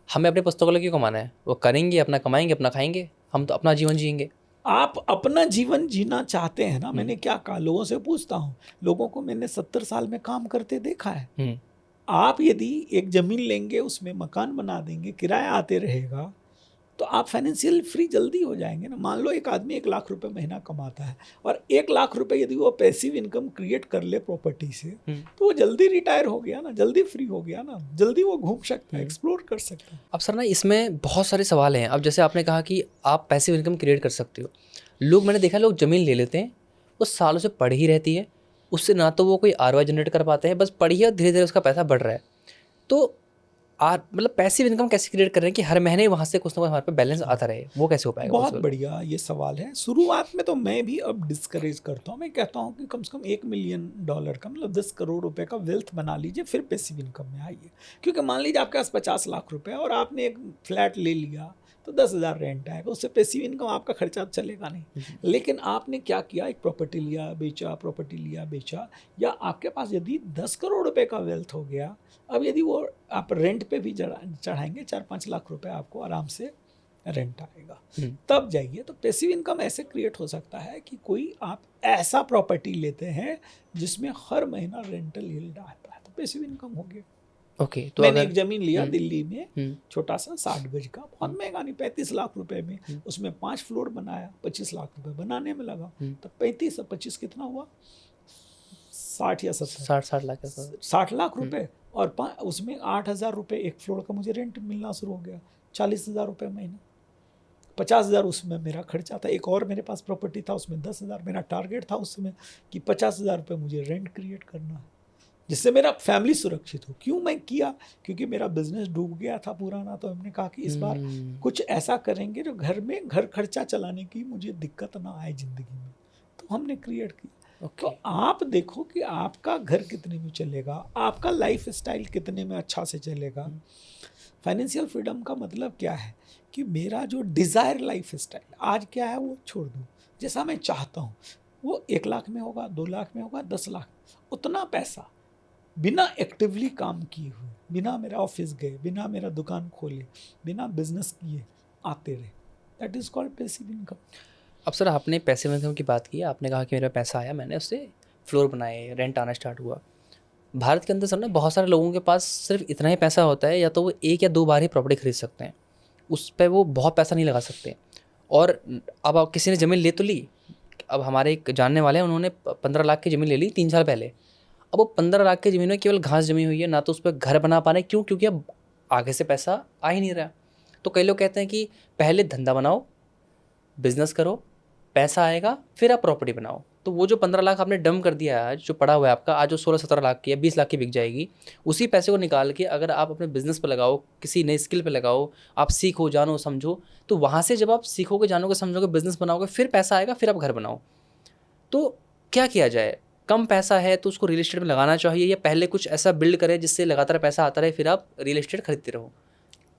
हमें अपने पुस्तकों के लिए क्यों कमाना है, वो करेंगे अपना, कमाएंगे अपना, खाएंगे, हम तो अपना जीवन जिएंगे। आप अपना जीवन जीना चाहते हैं ना, मैंने क्या कहा, लोगों से पूछता हूँ, लोगों को मैंने 70 साल में काम करते देखा है। आप यदि एक ज़मीन लेंगे, उसमें मकान बना देंगे, किराया आते रहेगा, तो आप फाइनेंशियल फ्री जल्दी हो जाएंगे ना। मान लो एक आदमी 1 लाख रुपए महीना कमाता है, और 1 लाख रुपए यदि वो पैसिव इनकम क्रिएट कर ले प्रॉपर्टी से, तो वो जल्दी रिटायर हो गया ना, जल्दी फ्री हो गया ना, जल्दी वो घूम सकता है, एक्सप्लोर कर सकता है। अब सर ना, इसमें बहुत सारे सवाल हैं। अब जैसे आपने कहा कि आप पैसिव इनकम क्रिएट कर सकते हो, लोग, मैंने देखा लोग ज़मीन ले लेते हैं, वो सालों से पड़ी ही रहती है, उससे ना तो वो कोई ROI जनरेट कर पाते हैं, बस पड़ी है, धीरे धीरे उसका पैसा बढ़ रहा है। तो मतलब पैसिव इनकम कैसे क्रिएट कर रहे हैं कि हर महीने वहाँ से कुछ ना कुछ हमारे पे बैलेंस आता रहे, वो कैसे हो पाएगा? बहुत बढ़िया ये सवाल है। शुरुआत में तो मैं भी अब डिस्करेज करता हूँ, मैं कहता हूँ कि कम से कम $1 मिलियन का, मतलब 10 करोड़ रुपए का वेल्थ बना लीजिए, फिर पैसिव इनकम में आइए। क्योंकि मान लीजिए आपके पास 50 लाख रुपए और आपने एक फ्लैट ले लिया, तो 10,000 रेंट आएगा, उससे पैसिव इनकम आपका खर्चा चलेगा नहीं। लेकिन आपने क्या किया, एक प्रॉपर्टी लिया बेचा, प्रॉपर्टी लिया बेचा, या आपके पास यदि 10 करोड़ रुपए का वेल्थ हो गया, अब यदि वो आप रेंट पे भी चढ़ाएंगे, 4-5 लाख रुपए आपको आराम से रेंट आएगा, तब जाइए। तो पैसिव इनकम ऐसे क्रिएट हो सकता है कि कोई आप ऐसा प्रॉपर्टी लेते हैं जिसमें हर महीना रेंटल यील्ड आता है, तो पैसिव इनकम हो गया। ओके, तो मैंने अगर एक जमीन लिया दिल्ली में, हम्म, छोटा सा 60 गज का, बहुत महंगा नहीं, 35 लाख रुपए में। हम्म, उसमें 5 फ्लोर बनाया, 25 लाख रुपए बनाने में लगा। हम्म, तो 35 और 25 कितना हुआ, 60 या 70, 60 लाख का 60 लाख रुपए। और उसमें 8,000 रुपये एक फ्लोर का मुझे रेंट मिलना शुरू हो गया, 40,000 रुपये महीना। 50,000 उसमें मेरा खर्चा था। एक और मेरे पास प्रॉपर्टी था, उसमें 10,000। मेरा टारगेट था उस समय कि 50,000 रुपये मुझे रेंट क्रिएट करना है, जिससे मेरा फैमिली सुरक्षित हो। क्यों मैं किया, क्योंकि मेरा बिजनेस डूब गया था पुराना। तो हमने कहा कि इस बार कुछ ऐसा करेंगे जो घर में घर खर्चा चलाने की मुझे दिक्कत ना आए ज़िंदगी में। तो हमने क्रिएट किया। तो आप देखो कि आपका घर कितने में चलेगा, आपका लाइफ स्टाइल कितने में अच्छा से चलेगा। फाइनेंशियल फ्रीडम का मतलब क्या है कि मेरा जो डिज़ायर लाइफ स्टाइल आज क्या है वो छोड़ दूँ, जैसा मैं चाहता हूँ वो 1 लाख में होगा, 2 लाख में होगा, 10 लाख, उतना पैसा बिना एक्टिवली काम किए हुए, बिना मेरा ऑफिस गए, बिना मेरा दुकान खोले, बिना बिजनेस किए आते रहे। That is called passive income. अब सर आपने पैसिव इनकम की बात की, आपने कहा कि मेरा पैसा आया, मैंने उससे फ्लोर बनाए, रेंट आना स्टार्ट हुआ। भारत के अंदर सर ना बहुत सारे लोगों के पास सिर्फ इतना ही पैसा होता है, या तो वो 1 या 2 बार ही प्रॉपर्टी खरीद सकते हैं, उस पर वो बहुत पैसा नहीं लगा सकते। और अब आप किसी ने ज़मीन ले तो ली, अब हमारे एक जानने वाले हैं, उन्होंने 15 लाख की ज़मीन ले ली 3 साल पहले। अब वो 15 लाख की ज़मीन में केवल घास जमी हुई है, ना तो उस पर घर बना पा रहे। क्यों? क्योंकि अब आगे से पैसा आ ही नहीं रहा। तो कई लोग कहते हैं कि पहले धंधा बनाओ, बिजनेस करो, पैसा आएगा, फिर आप प्रॉपर्टी बनाओ। तो वो जो 15 लाख आपने डम कर दिया है आज, जो पड़ा हुआ है आपका, आज वो 16-17 लाख की या 20 लाख की बिक जाएगी। उसी पैसे को निकाल के अगर आप अपने बिजनेस पे लगाओ, किसी नई स्किल पे लगाओ, आप सीखो, जानो, समझो, तो वहाँ से जब आप सीखोगे, जानोगे, समझोगे, बिजनेस बनाओगे, फिर पैसा आएगा, फिर आप घर बनाओ। तो क्या किया जाए? कम पैसा है तो उसको रियल एस्टेट में लगाना चाहिए, या पहले कुछ ऐसा बिल्ड करें जिससे लगातार पैसा आता रहे, फिर आप रियल एस्टेट खरीदते रहो?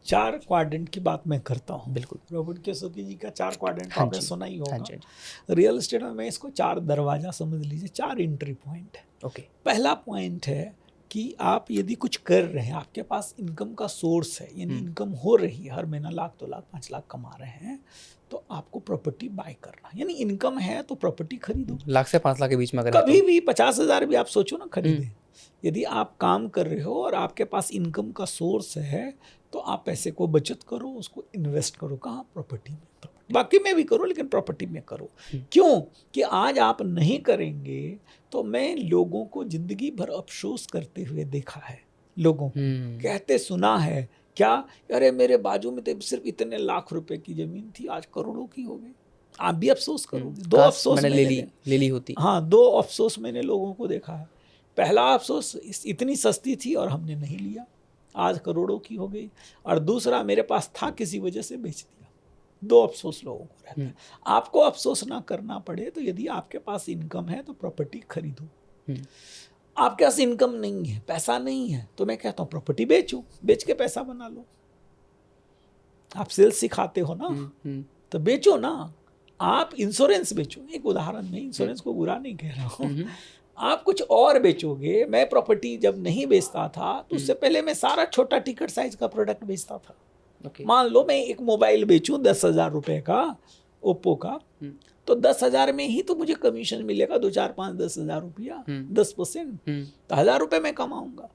4 क्वाड्रेंट की बात मैं करता हूँ। बिल्कुल। रॉबर्ट कियोसाकी जी का 4 क्वाड्रेंट हाँ आपने जी, सुना ही हाँ होगा। जी, हाँ जी। रियल एस्टेट में मैं इसको 4 दरवाजा समझ लीजिए, 4 एंट्री पॉइंट है। ओके। पहला पॉइंट है कि आप यदि कुछ कर रहे हैं, आपके पास इनकम का सोर्स है, यानी इनकम हो रही है, हर महीना लाख, 2 लाख, 5 लाख कमा रहे हैं, तो आपको प्रॉपर्टी बाय करना, यानी इनकम है तो प्रॉपर्टी खरीदो। लाख से 5 लाख के बीच में अगर है कभी तो भी 50,000 भी आप सोचो ना खरीदे। यदि आप काम कर रहे हो और आपके पास इनकम का सोर्स है, तो आप पैसे को बचत करो, उसको इन्वेस्ट करो। कहाँ? प्रॉपर्टी में। बाकी में भी करो, लेकिन प्रॉपर्टी में करो। क्यों? कि आज आप नहीं करेंगे तो मैं लोगों को जिंदगी भर अफसोस करते हुए देखा है। लोगों को कहते सुना है, क्या, अरे मेरे बाजू में तो सिर्फ इतने लाख रुपए की जमीन थी, आज करोड़ों की हो गई। आप भी अफसोस करोगे। 2 काश अफसोस मैंने मैंने ले ली होती। हाँ, 2 अफसोस मैंने लोगों को देखा है। पहला अफसोस, इतनी सस्ती थी और हमने नहीं लिया, आज करोड़ों की हो गई। और दूसरा, मेरे पास था, किसी वजह से बेच दिया। 2 अफसोस लोगों को रहता है। आपको अफसोस ना करना पड़े तो यदि आपके पास इनकम है तो प्रॉपर्टी खरीदो। आपके पास इनकम नहीं है, पैसा नहीं है, तो मैं कहता हूँ प्रॉपर्टी बेचो, बेच के पैसा बना लो। आप सेल्स सिखाते हो ना, तो बेचो ना। आप इंश्योरेंस बेचो, एक उदाहरण में, इंश्योरेंस को बुरा नहीं कह रहा हूँ। आप कुछ और बेचोगे। मैं प्रॉपर्टी जब नहीं बेचता था तो उससे पहले मैं सारा छोटा टिकट साइज का प्रोडक्ट बेचता था। मान लो मैं एक मोबाइल बेचूं 10,000 रुपए का, ओप्पो का, तो 10,000 में ही तो मुझे कमीशन मिलेगा, 2, 4, 5, 10,000 रुपया, 10%, तो 1,000 रुपये मैं कमाऊंगा।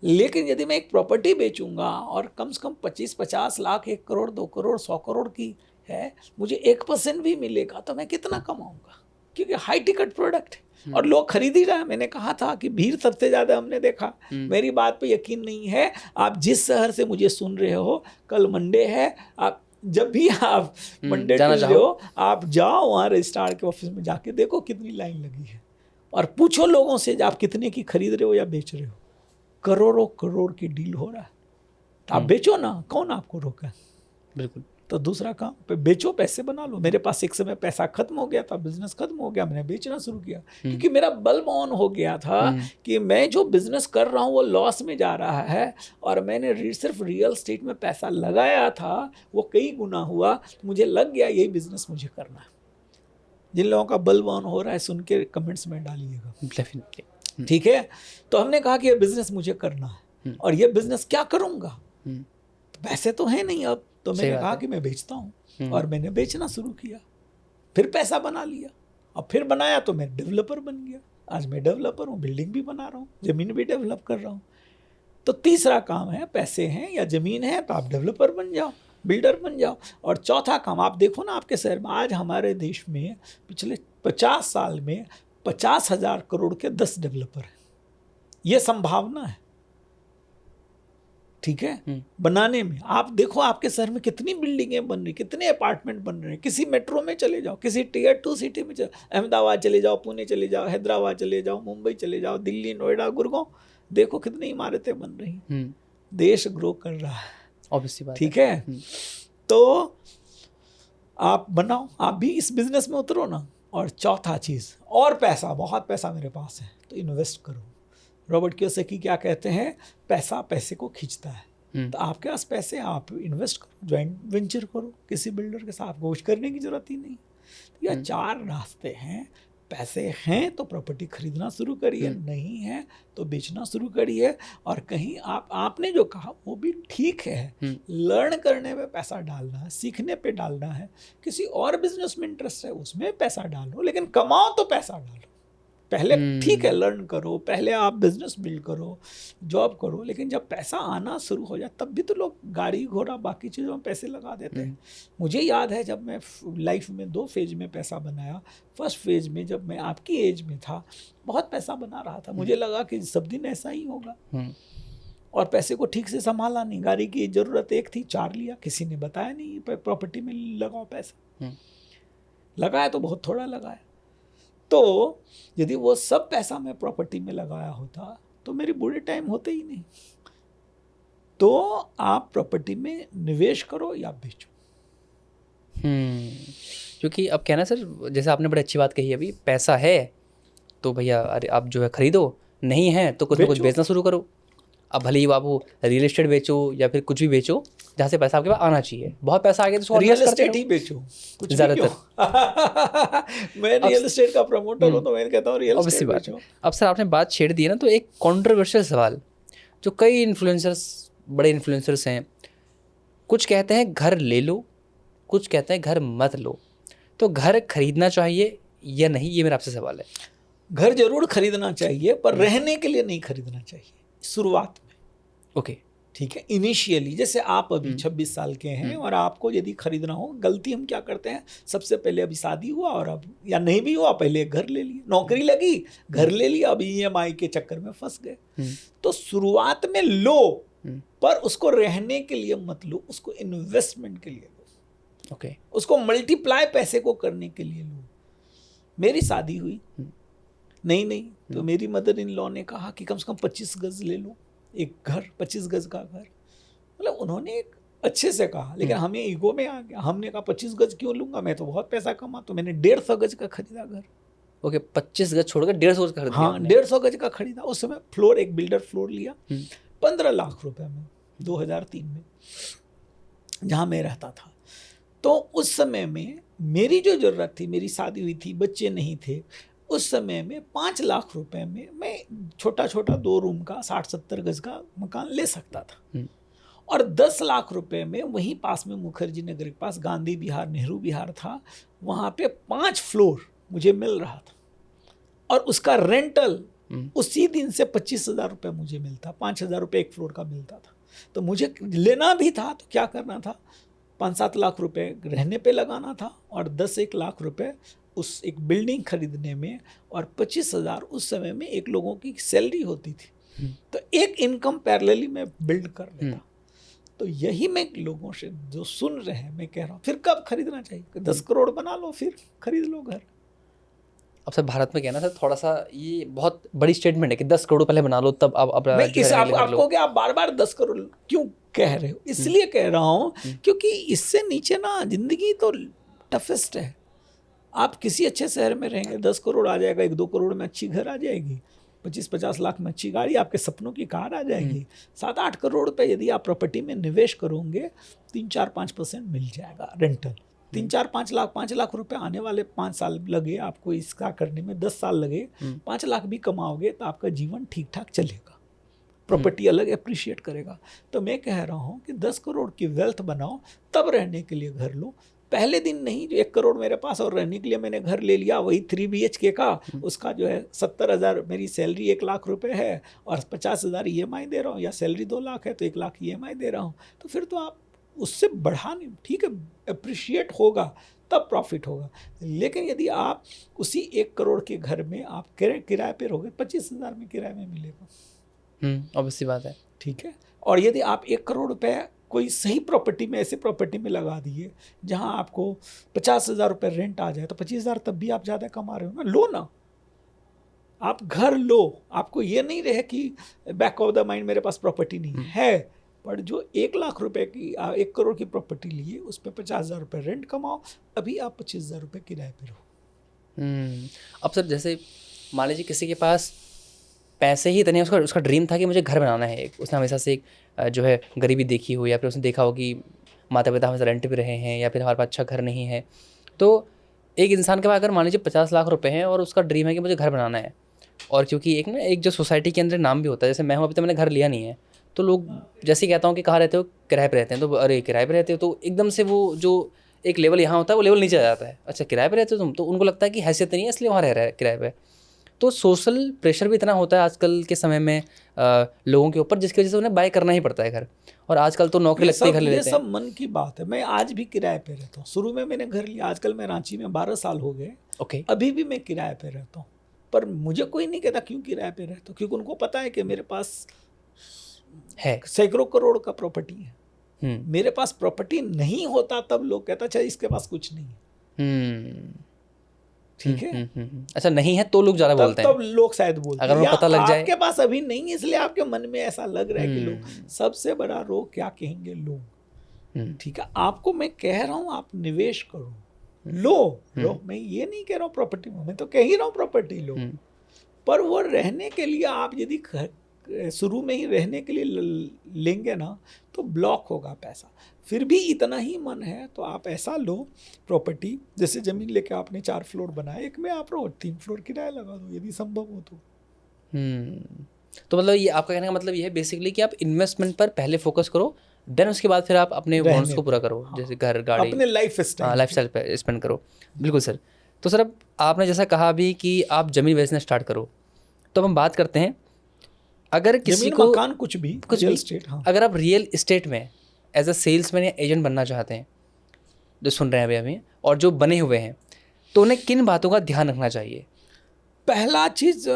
लेकिन यदि मैं एक प्रॉपर्टी बेचूंगा और कम से कम 25-50 लाख, 1 करोड़, 2 करोड़, 100 करोड़ की है, मुझे 1% भी मिलेगा तो मैं कितना कमाऊंगा? क्योंकि हाई टिकट प्रोडक्ट है और लोग खरीद ही रहे हैं। मैंने कहा था कि भीड़ सबसे ज्यादा हमने देखा। मेरी बात पे यकीन नहीं है? आप जिस शहर से मुझे सुन रहे हो, कल मंडे है, आप जब भी आप मंडे ट्यूसडे हो, आप जाओ वहाँ रजिस्ट्रार के ऑफिस में, जाके देखो कितनी लाइन लगी है और पूछो लोगों से आप कितने की खरीद रहे हो या बेच रहे हो। करोड़ों करोड़ की डील हो रहा है। आप बेचो ना, कौन आपको रोका? बिल्कुल। तो दूसरा काम पे बेचो, पैसे बना लो। मेरे पास एक समय पैसा खत्म हो गया था, बिजनेस खत्म हो गया, मैंने बेचना शुरू किया क्योंकि मेरा बल्ब ऑन हो गया था कि मैं जो बिजनेस कर रहा हूँ वो लॉस में जा रहा है और मैंने सिर्फ रियल एस्टेट में पैसा लगाया था, वो कई गुना हुआ, मुझे लग गया यही बिजनेस मुझे करना है। जिन लोगों का बल्ब ऑन हो रहा है सुन के कमेंट्स में डालिएगा, डेफिनेटली। ठीक है, तो हमने कहा कि ये बिजनेस मुझे करना है और ये बिजनेस क्या करूँगा, तो पैसे तो है नहीं अब, तो मैंने कहा कि मैं बेचता हूँ और मैंने बेचना शुरू किया, फिर पैसा बना लिया और फिर बनाया तो मैं डेवलपर बन गया। आज मैं डेवलपर हूँ, बिल्डिंग भी बना रहा हूँ, ज़मीन भी डेवलप कर रहा हूँ। तो तीसरा काम है, पैसे हैं या ज़मीन है तो आप डेवलपर बन जाओ, बिल्डर बन जाओ। और चौथा काम आप देखो ना आपके शहर में, आज हमारे देश में पिछले 50 साल में 50,000 करोड़ के 10 डेवलपर हैं। ये संभावना है, ठीक है, बनाने में। आप देखो आपके शहर में कितनी बिल्डिंगें बन रही, कितने अपार्टमेंट बन रहे हैं। किसी मेट्रो में चले जाओ, किसी टियर 2 सिटी में चले, अहमदाबाद चले जाओ, पुणे चले जाओ, हैदराबाद चले जाओ, मुंबई चले जाओ, दिल्ली, नोएडा, गुड़गांव, देखो कितनी इमारतें बन रही। देश ग्रो कर रहा है, ऑब्वियसली बात, ठीक है। तो आप बनाओ, आप भी इस बिजनेस में उतरो ना। और चौथा चीज़, और पैसा, बहुत पैसा मेरे पास है तो इन्वेस्ट करो। रॉबर्ट कियोसाकी क्या कहते हैं, पैसा पैसे को खींचता है। तो आपके पास पैसे, आप इन्वेस्ट करो, ज्वाइंट वेंचर करो किसी बिल्डर के साथ, आपको कुछ करने की जरूरत ही नहीं। तो यह 4 रास्ते हैं। पैसे हैं तो प्रॉपर्टी खरीदना शुरू करिए, नहीं है तो बेचना शुरू करिए। और कहीं आपने जो कहा वो भी ठीक है, लर्न करने में पैसा डालना है, सीखने पे डालना है। किसी और बिजनेस में इंटरेस्ट है उसमें पैसा डालो, लेकिन कमाओ तो पैसा डालो। पहले ठीक है लर्न करो, पहले आप बिजनेस बिल्ड करो, जॉब करो, लेकिन जब पैसा आना शुरू हो जाए तब भी तो लोग गाड़ी घोड़ा बाकी चीज़ों में पैसे लगा देते हैं। मुझे याद है जब मैं लाइफ में 2 फेज में पैसा बनाया। फर्स्ट फेज में जब मैं आपकी एज में था, बहुत पैसा बना रहा था, मुझे लगा कि सब दिन ऐसा ही होगा, और पैसे को ठीक से संभाला नहीं। गाड़ी की ज़रूरत एक थी, 4 लिया, किसी ने बताया नहीं प्रॉपर्टी में लगाओ पैसा। लगाया तो बहुत थोड़ा लगाया। तो यदि वो सब पैसा मैं प्रॉपर्टी में लगाया होता तो मेरे बुरे टाइम होते ही नहीं। तो आप प्रॉपर्टी में निवेश करो या बेचो। क्योंकि अब कहना सर, जैसे आपने बड़ी अच्छी बात कही अभी, पैसा है तो भैया अरे आप जो है खरीदो, नहीं है तो कुछ ना कुछ बेचना शुरू करो। अब भले ही आप रियल एस्टेट बेचो या फिर कुछ भी बेचो जहाँ से पैसा आपके पास आना चाहिए। बहुत पैसा आ गया तो रियल एस्टेट ही बेचो, कुछ ज़्यादातर। मैं रियल एस्टेट का प्रमोटर हूँ तो मैं कहता हूँ रियल एस्टेट बेचो। अब सर आपने बात छेड़ दी है ना, तो एक कंट्रोवर्शियल सवाल जो कई इन्फ्लुएंसर्स, बड़े इन्फ्लुएंसर्स हैं, कुछ कहते हैं घर ले लो, कुछ कहते हैं घर मत लो। तो घर खरीदना चाहिए या नहीं, ये मेरा आपसे सवाल है। घर जरूर खरीदना चाहिए, पर रहने के लिए नहीं खरीदना चाहिए शुरुआत में। ओके, ठीक है, इनिशियली। जैसे आप अभी 26 साल के हैं और आपको यदि खरीदना हो, गलती हम क्या करते हैं, सबसे पहले अभी शादी हुआ और अब या नहीं भी हुआ, पहले घर ले लिया, नौकरी लगी, घर ले लिया, अब EMI के चक्कर में फंस गए। तो शुरुआत में लो, पर उसको रहने के लिए मत लो, उसको इन्वेस्टमेंट के लिए लो। ओके, उसको मल्टीप्लाई पैसे को करने के लिए लो। मेरी शादी हुई, नहीं तो मेरी मदर इन लॉ ने कहा कि कम से कम 25 गज ले लो, एक घर, 25 गज का घर। मतलब उन्होंने एक अच्छे से कहा, लेकिन हमें ईगो में आ गया। हमने कहा 25 गज क्यों लूंगा, मैं तो बहुत पैसा कमा, तो मैंने 150 गज का खरीदा घर। ओके, 25 गज छोड़कर 150 गज का खरीदा। हाँ, 150 गज का खरीदा। उस समय फ्लोर, एक बिल्डर फ्लोर लिया 15 लाख रुपए में, 2003 में, जहाँ मैं रहता था। तो उस समय में मेरी जो ज़रूरत थी, मेरी शादी हुई थी, बच्चे नहीं थे, उस समय में 5 लाख रुपए में मैं छोटा 2 रूम का 60-70 गज का मकान ले सकता था। और 10 लाख रुपए में वहीं पास में मुखर्जी नगर के पास गांधी विहार, नेहरू विहार था, वहाँ पे 5 फ्लोर मुझे मिल रहा था। और उसका रेंटल उसी दिन से 25,000 रुपये मुझे मिलता, 5,000 रुपये एक फ्लोर का मिलता था। तो मुझे लेना भी था तो क्या करना था, 5-7 लाख रुपए रहने पे लगाना था और 10-1 लाख रुपए उस एक बिल्डिंग खरीदने में, और 25,000 उस समय में एक लोगों की सैलरी होती थी। तो एक इनकम पैरेलली में बिल्ड कर लेता। तो यही मैं लोगों से जो सुन रहे हैं, मैं कह रहा हूँ, फिर कब खरीदना चाहिए, 10 करोड़ बना लो, फिर खरीद लो घर। अब सर भारत में कहना सर थोड़ा सा ये बहुत बड़ी स्टेटमेंट है कि 10 करोड़ पहले बना लो तब आप आपको क्या आप बार 10 करोड़ क्यों कह रहे हो, इसलिए कह रहा हूँ क्योंकि इससे नीचे ना जिंदगी तो टफेस्ट है। आप किसी अच्छे शहर में रहेंगे, 10 करोड़ आ जाएगा, 1-2 करोड़ में अच्छी घर आ जाएगी, 25-50 लाख में अच्छी गाड़ी, आपके सपनों की कार आ जाएगी। 7-8 करोड़ रुपए यदि आप प्रॉपर्टी में निवेश करोगे, 3-4-5% मिल जाएगा रेंटल। 3-4-5 लाख, 5 लाख रुपए आने वाले 5 साल लगे आपको इसका करने में, 10 साल लगे, 5 लाख भी कमाओगे तो आपका जीवन ठीक ठाक चलेगा, प्रॉपर्टी अलग अप्रिशिएट करेगा। तो मैं कह रहा हूँ कि 10 करोड़ की वेल्थ बनाओ, तब रहने के लिए घर लो, पहले दिन नहीं, जो 1 करोड़ मेरे पास और रहने के लिए मैंने घर ले लिया, वही 3 BHK का, उसका जो है 70,000, मेरी सैलरी 1 लाख रुपए है और 50,000 EMI दे रहा हूँ, या सैलरी 2 लाख है तो 1 लाख EMI दे रहा हूँ, तो फिर तो आप उससे बढ़ा नहीं, ठीक है, अप्रिशिएट होगा तब प्रॉफिट होगा। लेकिन यदि आप उसी 1 करोड़ के घर में आप किराए पे रहोगे, 25,000 में किराए में मिलेगा। ऑब्वियसली बात है। ठीक है। और यदि आप 1 करोड़ रुपए कोई सही प्रॉपर्टी में, ऐसे प्रॉपर्टी में लगा दिए जहां आपको 50,000 रुपये रेंट आ जाए, तो 25,000 तब भी आप ज़्यादा कमा रहे हो ना, लो ना, आप घर लो। आपको ये नहीं रहे कि बैक ऑफ द माइंड मेरे पास प्रॉपर्टी नहीं है, पर जो 1 लाख रुपए की 1 करोड़ की प्रॉपर्टी लिए, उस पर 50,000 रुपये रेंट कमाओ, अभी आप 25,000 रुपये किराए पे रहो। अब सर जैसे मान लीजिए किसी के पास पैसे ही इतने, उसका ड्रीम था कि मुझे घर बनाना है एक, उसने हमेशा से एक जो है गरीबी देखी हो, या फिर उसने देखा हो कि माता पिता हमेशा रेंट पे रहे हैं, या फिर हमारे पास अच्छा घर नहीं है। तो एक इंसान के पास अगर मान लीजिए 50 लाख रुपए हैं और उसका ड्रीम है कि मुझे घर बनाना है, और क्योंकि एक जो सोसाइटी के अंदर नाम भी होता है, जैसे मैं हूँ, अभी तो मैंने घर लिया नहीं है, तो लोग जैसे ही कहता हूँ कि कहाँ रहते हो, किराए पे रहते हैं, तो अरे किराए पे रहते हो, तो एकदम से वो जो एक लेवल यहाँ होता है वो लेवल नीचे आ जाता है। अच्छा किराए पे रहते हो तुम, तो उनको लगता है कि हैसियत नहीं है इसलिए वहाँ रह रहा है किराए पे। तो सोशल प्रेशर भी इतना होता है आजकल के समय में लोगों के ऊपर, जिसकी वजह से उन्हें बाय करना ही पड़ता है घर। और आजकल तो नौकरी लगते ही घर ले लेते हैं। ये सब मन की बात है। मैं आज भी किराए पे रहता हूँ। शुरू में मैंने घर लिया, आजकल मैं रांची में 12 साल हो गए, ओके। अभी भी मैं किराए पे रहता हूँ। पर मुझे कोई नहीं कहता क्यों किराए पे रहता हूँ, क्योंकि उनको पता है कि मेरे पास है सैकड़ों करोड़ का प्रॉपर्टी है। मेरे पास प्रॉपर्टी नहीं होता तब लोग कहता अच्छा इसके पास कुछ नहीं है। ठीक है। अच्छा नहीं है तो लोग ज़्यादा बोलते हैं, तब लोग शायद बोलते हैं, अगर उन्हें पता लग जाए आपके पास अभी नहीं है इसलिए आपके मन में ऐसा लग रहा है कि लोग, सबसे बड़ा रोग क्या कहेंगे लोग। ठीक है, आपको मैं कह रहा हूँ आप निवेश करो, लो। मैं ये नहीं कह रहा हूँ प्रॉपर्टी में, मैं तो कह ही रहा हूँ प्रॉपर्टी लो, पर वो रहने के लिए आप यदि शुरू में ही रहने के लिए लेंगे ना तो ब्लॉक होगा पैसा। फिर भी इतना ही मन है तो आप ऐसा लो प्रॉपर्टी, जैसे ज़मीन लेके आपने 4 फ्लोर बनाए, एक में आप रहो, 3 फ्लोर किराया लगा दो यदि संभव हो तो। तो मतलब ये आपका कहने का मतलब ये है बेसिकली कि आप इन्वेस्टमेंट पर पहले फोकस करो, देन उसके बाद फिर आप अपने वांट्स को पूरा करो। हाँ, जैसे घर गाड़ी, अपने लाइफ स्टाइल पे स्पेंड करो। बिल्कुल सर। तो सर अब आपने जैसा कहा अभी कि आप ज़मीन बेचना स्टार्ट करो, तो हम बात करते हैं अगर किसी को मकान कुछ भी रियल एस्टेट, हाँ। अगर आप रियल एस्टेट में एज अ सेल्समैन या एजेंट बनना चाहते हैं, जो सुन रहे हैं अभी और जो बने हुए हैं, तो उन्हें किन बातों का ध्यान रखना चाहिए? पहला चीज़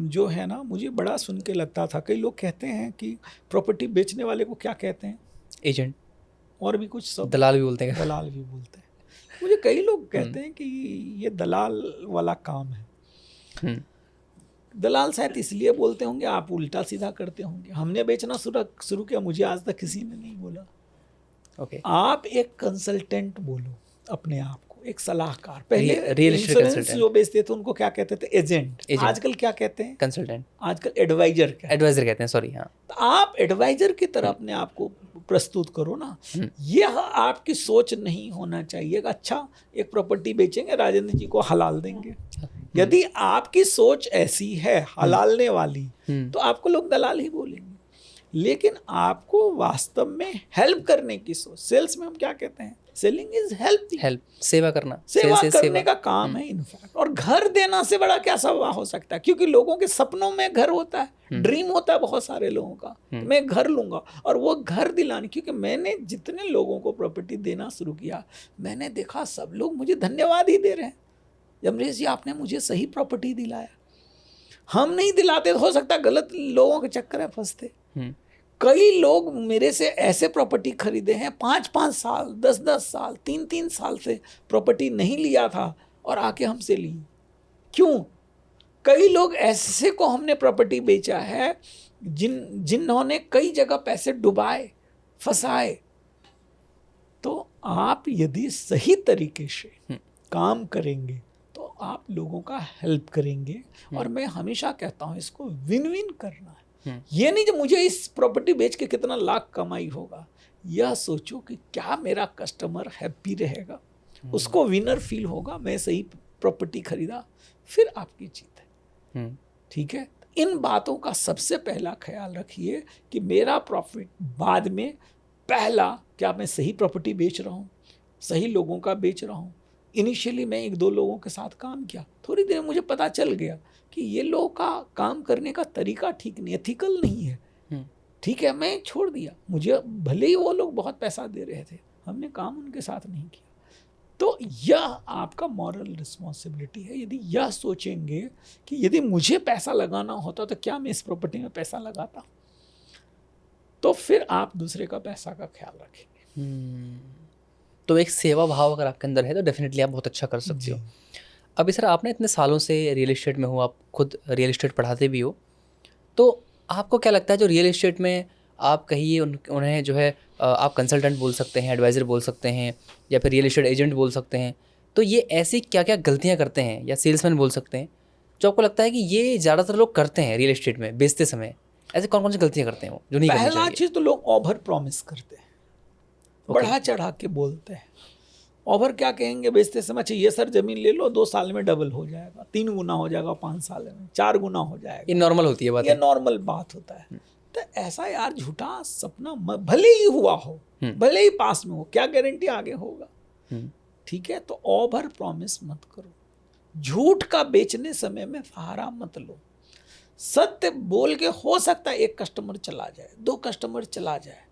जो है ना, मुझे बड़ा सुन के लगता था, कई लोग कहते हैं कि प्रॉपर्टी बेचने वाले को क्या कहते हैं? एजेंट, और भी कुछ सब, दलाल भी बोलते हैं। दलाल भी बोलते हैं। मुझे कई लोग कहते हैं कि ये दलाल वाला काम है। दलाल शायद इसलिए बोलते होंगे, आप उल्टा सीधा करते होंगे। हमने बेचना शुरू किया, मुझे आज तक किसी ने नहीं बोला। ओके। आप एक कंसल्टेंट बोलो अपने आप को, एक सलाहकार। पहले रियल इंश्योरेंस जो बेचते थे उनको क्या कहते थे? एजेंट। आजकल क्या कहते हैं? कंसल्टेंट। आजकल एडवाइजर कहते हैं, सॉरी। हाँ, तो आप एडवाइजर की तरह अपने आप को प्रस्तुत करो ना। यह आपकी सोच नहीं होना चाहिए। अच्छा एक प्रॉपर्टी बेचेंगे, राजेंद्र जी को हलाल देंगे। यदि आपकी सोच ऐसी है हलालने वाली, तो आपको लोग दलाल ही बोलेंगे। लेकिन आपको वास्तव में हेल्प करने की सोच, सेल्स में हम क्या कहते हैं? सेलिंग इज हेल्प, सेवा करना, सेवा करने का काम है इनफैक्ट। और घर देना से बड़ा क्या सेवा हो सकता है? क्योंकि लोगों के सपनों में घर होता है, ड्रीम होता है बहुत सारे लोगों का, मैं घर लूंगा और वो घर दिलाने। क्योंकि मैंने जितने लोगों को प्रॉपर्टी देना शुरू किया, मैंने देखा सब लोग मुझे धन्यवाद ही दे रहे हैं, यमरेश जी आपने मुझे सही प्रॉपर्टी दिलाया। हम नहीं दिलाते, हो सकता है गलत लोगों के चक्कर में फंसते। कई लोग मेरे से ऐसे प्रॉपर्टी खरीदे हैं, 5-5 साल, 10-10 साल, 3-3 साल से प्रॉपर्टी नहीं लिया था और आके हमसे ली। क्यों? कई लोग ऐसे को हमने प्रॉपर्टी बेचा है जिन्होंने कई जगह पैसे डुबाए, फंसाए। तो आप यदि सही तरीके से काम करेंगे तो आप लोगों का हेल्प करेंगे। और मैं हमेशा कहता हूँ इसको विन विन करना है। ये नहीं जो मुझे इस प्रॉपर्टी बेच के कितना लाख कमाई होगा, यह सोचो कि क्या मेरा कस्टमर हैप्पी रहेगा, उसको विनर फील होगा, मैं सही प्रॉपर्टी खरीदा, फिर आपकी जीत है। ठीक है, इन बातों का सबसे पहला ख्याल रखिए कि मेरा प्रॉफिट बाद में, पहला क्या मैं सही प्रॉपर्टी बेच रहा हूँ, सही लोगों का बेच रहा हूँ। इनिशियली मैं 1-2 लोगों के साथ काम किया, थोड़ी देर मुझे पता चल गया कि ये लोगों का काम करने का तरीका ठीक नहीं, एथिकल नहीं है। ठीक है, मैं छोड़ दिया। मुझे भले ही वो लोग बहुत पैसा दे रहे थे, हमने काम उनके साथ नहीं किया। तो यह आपका मॉरल रिस्पॉन्सिबिलिटी है। यदि यह सोचेंगे कि यदि मुझे पैसा लगाना होता तो क्या मैं इस प्रॉपर्टी में पैसा लगाता, तो फिर आप दूसरे का पैसा का ख्याल रखेंगे। तो एक सेवा भाव अगर आपके अंदर है तो डेफिनेटली आप बहुत अच्छा कर सकते हो। अभी सर आपने इतने सालों से रियल एस्टेट में हो, आप खुद रियल एस्टेट पढ़ाते भी हो, तो आपको क्या लगता है जो रियल एस्टेट में आप कहिए उन्हें जो है आप कंसल्टेंट बोल सकते हैं, एडवाइज़र बोल सकते हैं, या फिर रियल एस्टेट एजेंट बोल सकते हैं, तो ये ऐसी क्या क्या गलतियाँ करते हैं, या सेल्समैन बोल सकते हैं, जो आपको लगता है कि ये ज़्यादातर लोग करते हैं रियल एस्टेट में बेचते समय? ऐसे कौन कौन सी गलतियाँ करते हैं वो जो नहीं करनी चाहिए? पहला चीज़ तो लोग ओवर प्रॉमिस करते हैं, बढ़ा चढ़ा के बोलते हैं। ओवर क्या कहेंगे बेचते समय? अच्छा ये सर ज़मीन ले लो, 2 साल में डबल हो जाएगा, 3 गुना हो जाएगा, 5 साल में 4 गुना हो जाएगा। ये नॉर्मल होती है बात, ये नॉर्मल बात होता है। तो ऐसा यार झूठा सपना भले ही हुआ हो, भले ही पास में हो, क्या गारंटी आगे होगा? ठीक है, तो ओवर प्रॉमिस मत करो। झूठ का बेचने समय में सहारा मत लो। सत्य बोल के हो सकता है 1 कस्टमर चला जाए, 2 कस्टमर चला जाए,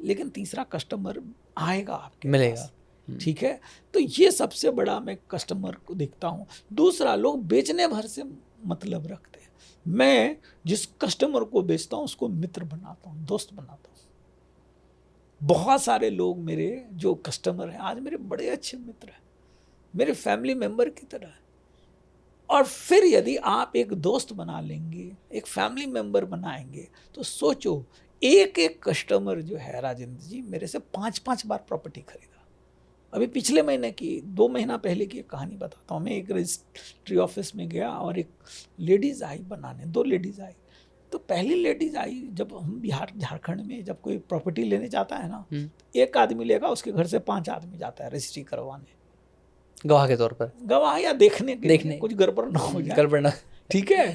लेकिन तीसरा कस्टमर आएगा आपके मिलेगा। पास। ठीक है, तो ये सबसे बड़ा मैं कस्टमर को देखता हूँ। दूसरा, लोग बेचने भर से मतलब रखते हैं। मैं जिस कस्टमर को बेचता हूँ उसको मित्र बनाता हूँ, दोस्त बनाता हूँ। बहुत सारे लोग मेरे जो कस्टमर हैं आज मेरे बड़े अच्छे मित्र हैं, मेरे फैमिली मेंबर की तरह है। और फिर यदि आप एक दोस्त बना लेंगे, एक फैमिली मेंबर बनाएंगे, तो सोचो एक एक कस्टमर जो है राजेंद्र जी मेरे से 5-5 बार प्रॉपर्टी खरीदा। अभी पिछले महीने की 2 महीना पहले की एक कहानी बताता हूँ। मैं एक रजिस्ट्री ऑफिस में गया और एक लेडीज़ आई बनाने, 2 लेडीज़ आई। तो पहली लेडीज़ आई, जब हम बिहार झारखंड में जब कोई प्रॉपर्टी लेने जाता है ना, एक आदमी लेगा, उसके घर से 5 आदमी जाता है रजिस्ट्री करवाने, गवाह के तौर पर, गवाह या देखने के लिए कुछ गड़बड़ ना हो जाए, गड़बड़ ना। ठीक है।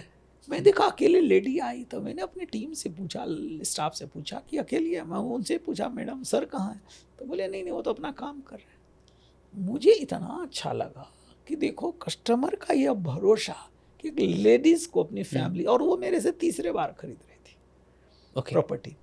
मैं देखा अकेले लेडी आई, तो मैंने अपनी टीम से पूछा, स्टाफ से पूछा कि अकेली है। मैं उनसे पूछा मैडम सर कहाँ हैं, तो बोले नहीं वो तो अपना काम कर रहे हैं। मुझे इतना अच्छा लगा कि देखो कस्टमर का यह भरोसा कि एक लेडीज को अपनी फैमिली, और वो मेरे से तीसरे बार खरीद रही थी प्रॉपर्टी।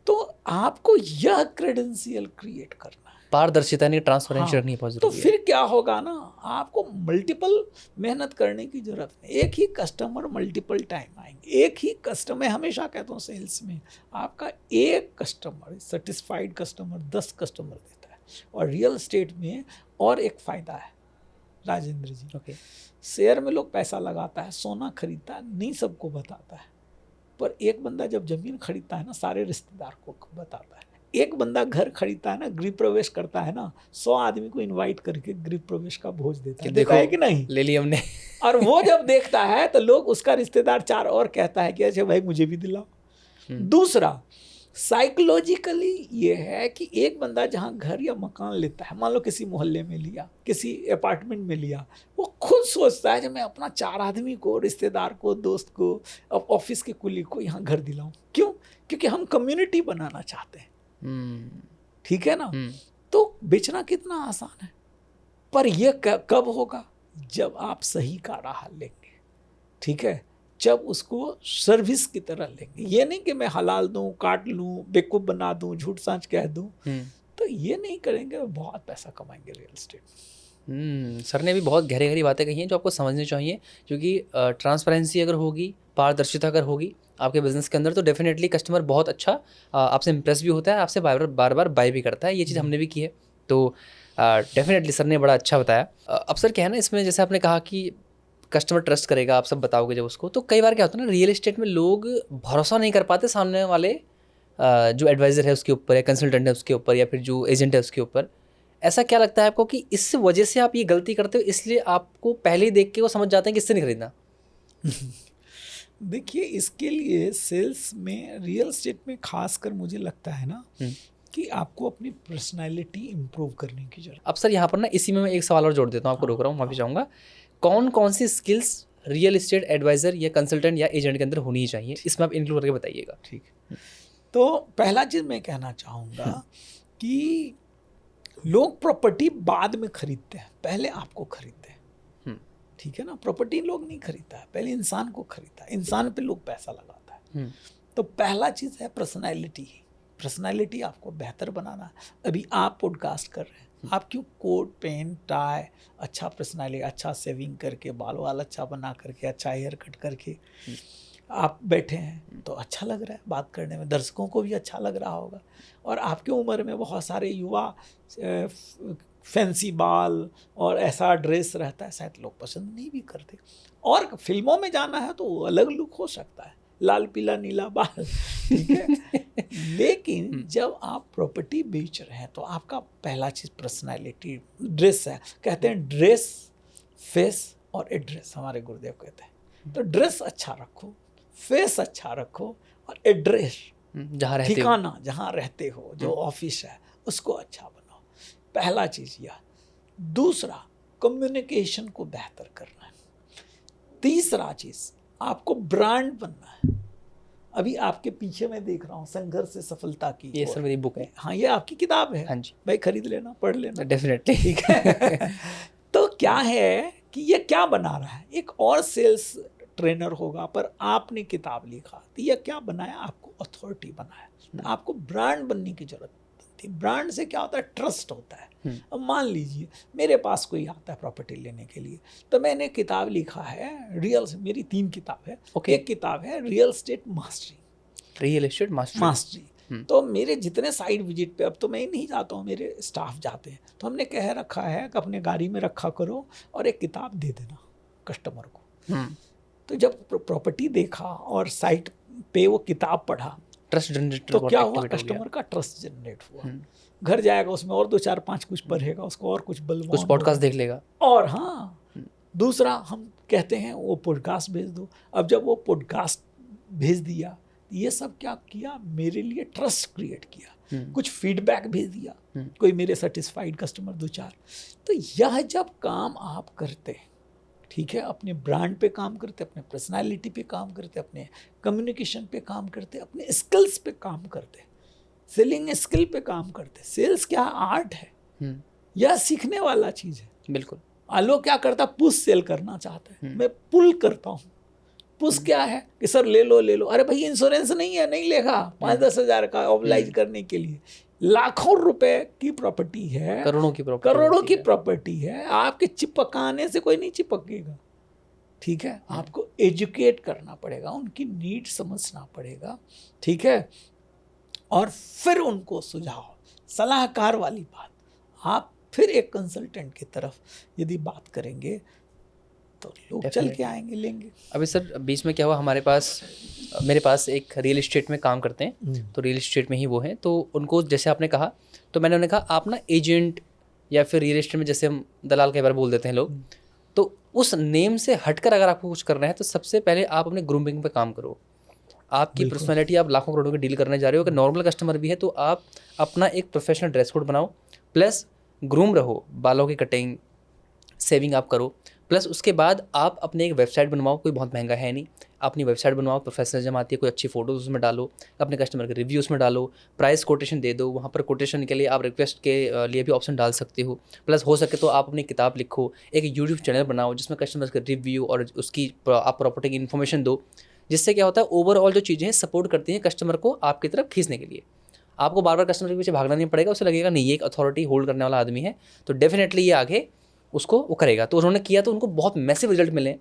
तो आपको यह क्रेडेंशियल क्रिएट करना है, पारदर्शिता नहीं, ट्रांसपेरेंसी रखनी बहुत तो जरूरी है। फिर क्या होगा ना, आपको मल्टीपल मेहनत करने की जरूरत नहीं। एक ही कस्टमर मल्टीपल टाइम आएंगे। एक ही कस्टमर, मैं हमेशा कहता हूँ सेल्स में आपका एक कस्टमर, सेटिस्फाइड कस्टमर 10 कस्टमर देता है। और रियल एस्टेट में और एक फायदा है राजेंद्र जी, शेयर में लोग पैसा लगाता है, सोना खरीदता है, नहीं सबको बताता है, पर एक बंदा जब जमीन खरीदता है ना, सारे रिश्तेदार को बताता है। एक बंदा घर खरीदता है ना, गृह प्रवेश करता है ना, 100 आदमी को इनवाइट करके गृह प्रवेश का भोज देता है, देखा है कि नहीं? ले लिया हमने। और वो जब देखता है तो लोग, उसका रिश्तेदार 4 और कहता है कि अच्छा भाई मुझे भी दिलाओ। दूसरा, साइकोलॉजिकली ये है कि एक बंदा जहाँ घर या मकान लेता है, मान लो किसी मोहल्ले में लिया, किसी अपार्टमेंट में लिया, वो खुद सोचता है कि मैं अपना 4 आदमी को, रिश्तेदार को, दोस्त को, ऑफिस के कुली को यहाँ घर दिलाऊं। क्यों? क्योंकि हम कम्युनिटी बनाना चाहते हैं। ठीक है ना? तो बेचना कितना आसान है, पर यह कब होगा? जब आप सही का राह लेंगे। ठीक है, जब उसको सर्विस की तरह लेंगे। ये नहीं कि मैं हलाल दूं, काट लूं, बेवकूफ बना दूं, झूठ सांच कह दूं, तो ये नहीं करेंगे, बहुत पैसा कमाएंगे रियल एस्टेट। सर ने भी बहुत गहरी बातें कही हैं जो आपको समझनी चाहिए, क्योंकि ट्रांसपेरेंसी अगर होगी, पारदर्शिता अगर होगी आपके बिजनेस के अंदर, तो डेफिनेटली कस्टमर बहुत अच्छा आपसे इंप्रेस भी होता है, आपसे बार बार बाय भी करता है। ये चीज़ हमने भी की है, तो डेफिनेटली सर ने बड़ा अच्छा बताया। अब सर क्या है ना, इसमें जैसे आपने कहा कि कस्टमर ट्रस्ट करेगा, आप सब बताओगे जब उसको, तो कई बार क्या होता है ना, रियल एस्टेट में लोग भरोसा नहीं कर पाते सामने वाले जो एडवाइज़र है उसके ऊपर, या कंसल्टेंट है उसके ऊपर, या फिर जो एजेंट है उसके ऊपर। ऐसा क्या लगता है आपको कि इस वजह से आप ये गलती करते हो, इसलिए आपको पहले ही देख के वो समझ जाते हैं कि इससे नहीं खरीदना? देखिए, इसके लिए सेल्स में, रियल एस्टेट में खासकर मुझे लगता है ना कि आपको अपनी पर्सनालिटी इम्प्रूव करने की जरूरत। अब सर यहाँ पर ना इसी में मैं एक सवाल और जोड़ देता हूँ, आपको रोक रहा हूँ, माफी चाहूँगा। कौन कौन सी स्किल्स रियल एस्टेट एडवाइज़र या कंसल्टेंट या एजेंट के अंदर होनी चाहिए, इसमें आप इंक्लूड करके बताइएगा। ठीक, तो पहला चीज़ मैं कहना चाहूँगा कि लोग प्रॉपर्टी बाद में खरीदते हैं, पहले आपको खरीदते हैं। हम्म, ठीक है ना, प्रॉपर्टी लोग नहीं खरीदता है, पहले इंसान को खरीदता है, इंसान पे लोग पैसा लगाता है। हम्म, तो पहला चीज़ है पर्सनैलिटी। पर्सनैलिटी आपको बेहतर बनाना है। अभी आप पॉडकास्ट कर रहे हैं, आप क्यों कोट पेन टाई, अच्छा पर्सनैलिटी, अच्छा सेविंग करके, बाल वाल अच्छा बना करके, अच्छा हेयर कट करके आप बैठे हैं तो अच्छा लग रहा है बात करने में, दर्शकों को भी अच्छा लग रहा होगा। और आपकी उम्र में बहुत सारे युवा फैंसी बाल और ऐसा ड्रेस रहता है, शायद लोग पसंद नहीं भी करते। और फिल्मों में जाना है तो अलग लुक हो सकता है, लाल पीला नीला बाल, ठीक है। लेकिन जब आप प्रॉपर्टी बेच रहे हैं तो आपका पहला चीज़ पर्सनैलिटी, ड्रेस है। कहते हैं ड्रेस फेस और एड्रेस, हमारे गुरुदेव कहते हैं। तो ड्रेस अच्छा रखो, फेस अच्छा रखो, और एड्रेस जहाँ रहते हो, ठिकाना जहाँ रहते हो, जो ऑफिस है उसको अच्छा बनाओ। पहला चीज़ यह। दूसरा, कम्युनिकेशन को बेहतर करना है। तीसरा चीज़, आपको ब्रांड बनना है। अभी आपके पीछे मैं देख रहा हूँ संघर्ष से सफलता की, ये सर मेरी बुक है। हाँ, ये आपकी किताब है। हाँ जी, भाई खरीद लेना, पढ़ लेना, डेफिनेटली। ठीक है। तो क्या है कि ये क्या बना रहा है, एक और सेल्स ट्रेनर होगा, पर आपने किताब लिखा तो यह क्या बनाया, आपको अथॉरिटी बनाया। तो आपको ब्रांड बनने की जरूरत थी। ब्रांड से क्या होता है, ट्रस्ट होता है। अब मान लीजिए मेरे पास कोई आता है प्रॉपर्टी लेने के लिए, तो मैंने किताब लिखा है रियल, मेरी 3 किताब है। Okay. एक किताब है real estate mastery, real estate mastery. तो मेरे जितने साइड विजिट पे, अब तो मैं ही नहीं जाता हूँ, मेरे स्टाफ जाते हैं, तो हमने कह रखा है कि अपने गाड़ी में रखा करो और एक किताब दे देना कस्टमर को। तो जब प्रॉपर्टी देखा और साइट पे वो किताब पढ़ा, ट्रस्ट जनरेट, तो क्या हुआ, कस्टमर का ट्रस्ट जनरेट हुआ। घर जाएगा, उसमें और 2 4 5 कुछ पढ़ेगा, उसको और कुछ बलवान, कुछ पॉडकास्ट देख लेगा। और हाँ, दूसरा हम कहते हैं वो पॉडकास्ट भेज दो। अब जब वो पॉडकास्ट भेज दिया, ये सब क्या किया, मेरे लिए ट्रस्ट क्रिएट किया, कुछ फीडबैक भेज दिया, कोई मेरे सेटिस्फाइड कस्टमर 2 4। तो यह जब काम आप करते हैं, ठीक है, अपने ब्रांड पे काम करते, अपने पर्सनालिटी पे काम करते, अपने कम्युनिकेशन पे काम करते, अपने स्किल्स पे काम करते, सेलिंग स्किल पे काम करते। सेल्स क्या आर्ट है, यह सीखने वाला चीज़ है। बिल्कुल। लोग क्या करता, पुश सेल करना चाहते हैं, मैं पुल करता हूँ। पुश क्या है कि सर ले लो ले लो, अरे भाई इंश्योरेंस नहीं है, नहीं लेगा, 5-10 हज़ार का ऑबलाइज करने के लिए। लाखों रुपए की प्रॉपर्टी है, करोड़ों की प्रॉपर्टी है, आपके चिपकाने से कोई नहीं चिपकेगा, ठीक है। आपको एजुकेट करना पड़ेगा, उनकी नीड समझना पड़ेगा, ठीक है, और फिर उनको सुझाव, सलाहकार वाली बात। आप फिर एक कंसल्टेंट की तरफ यदि बात करेंगे तो लोग चल के आएंगे, लेंगे। अभी सर बीच में क्या हुआ, मेरे पास एक रियल एस्टेट में काम करते हैं, तो रियल एस्टेट में ही वो हैं, तो उनको जैसे आपने कहा, तो मैंने उन्हें कहा आप ना एजेंट या फिर रियल एस्टेट में जैसे हम दलाल कई बार बोल देते हैं लोग, तो उस नेम से हटकर अगर आपको कुछ करना है तो सबसे पहले आप अपने ग्रूमिंग पे काम करो। आपकी पर्सनैलिटी, आप लाखों करोड़ों की डील करने जा रहे हो, अगर नॉर्मल कस्टमर भी है तो आप अपना एक प्रोफेशनल ड्रेस कोड बनाओ, प्लस ग्रूम रहो, बालों की कटिंग, सेविंग आप करो, प्लस उसके बाद आप अपने एक वेबसाइट बनवाओ, कोई बहुत महंगा है नहीं, अपनी वेबसाइट बनवाओ, प्रोफेशनलिज्म आती है, कोई अच्छी फोटोज़ उसमें डालो, अपने कस्टमर के रिव्यू उसमें डालो, प्राइस कोटेशन दे दो, वहाँ पर कोटेशन के लिए आप रिक्वेस्ट के लिए भी ऑप्शन डाल सकते हो, प्लस हो सके तो आप अपनी किताब लिखो, एक यूट्यूब चैनल बनाओ जिसमें कस्टमर के रिव्यू और उसकी आप प्रॉपर्टी की इन्फॉर्मेशन दो, जिससे क्या होता है ओवरऑल जो चीज़ें हैं सपोर्ट करती हैं कस्टमर को आपकी तरफ खींचने के लिए। आपको बार बार कस्टमर के पीछे भागना नहीं पड़ेगा, उसे लगेगा नहीं ये एक अथॉरिटी होल्ड करने वाला आदमी है, तो डेफिनेटली ये आगे उसको वो करेगा। तो उन्होंने किया तो उनको बहुत मैसिव रिजल्ट मिले,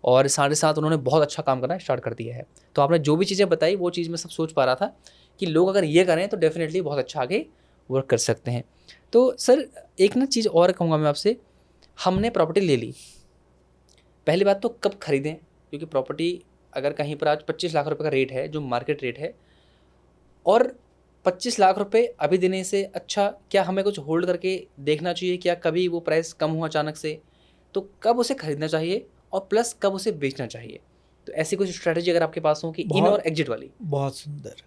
और साथ उन्होंने बहुत अच्छा काम करना स्टार्ट कर दिया है। तो आपने जो भी चीज़ें बताई वो चीज़ मैं सब सोच पा रहा था कि लोग अगर ये करें तो डेफिनेटली बहुत अच्छा आगे वर्क कर सकते हैं। तो सर एक ना चीज़ और कहूँगा मैं आपसे, हमने प्रॉपर्टी ले ली, पहली बात तो कब खरीदें, क्योंकि प्रॉपर्टी अगर कहीं पर आज 25 लाख रुपए का रेट है जो मार्केट रेट है, और 25 लाख रुपए अभी देने से अच्छा क्या हमें कुछ होल्ड करके देखना चाहिए, क्या कभी वो प्राइस कम हुआ अचानक से तो कब उसे खरीदना चाहिए, और प्लस कब उसे बेचना चाहिए। तो ऐसी कुछ स्ट्रैटेजी अगर आपके पास हो कि इन और एग्जिट वाली। बहुत सुंदर।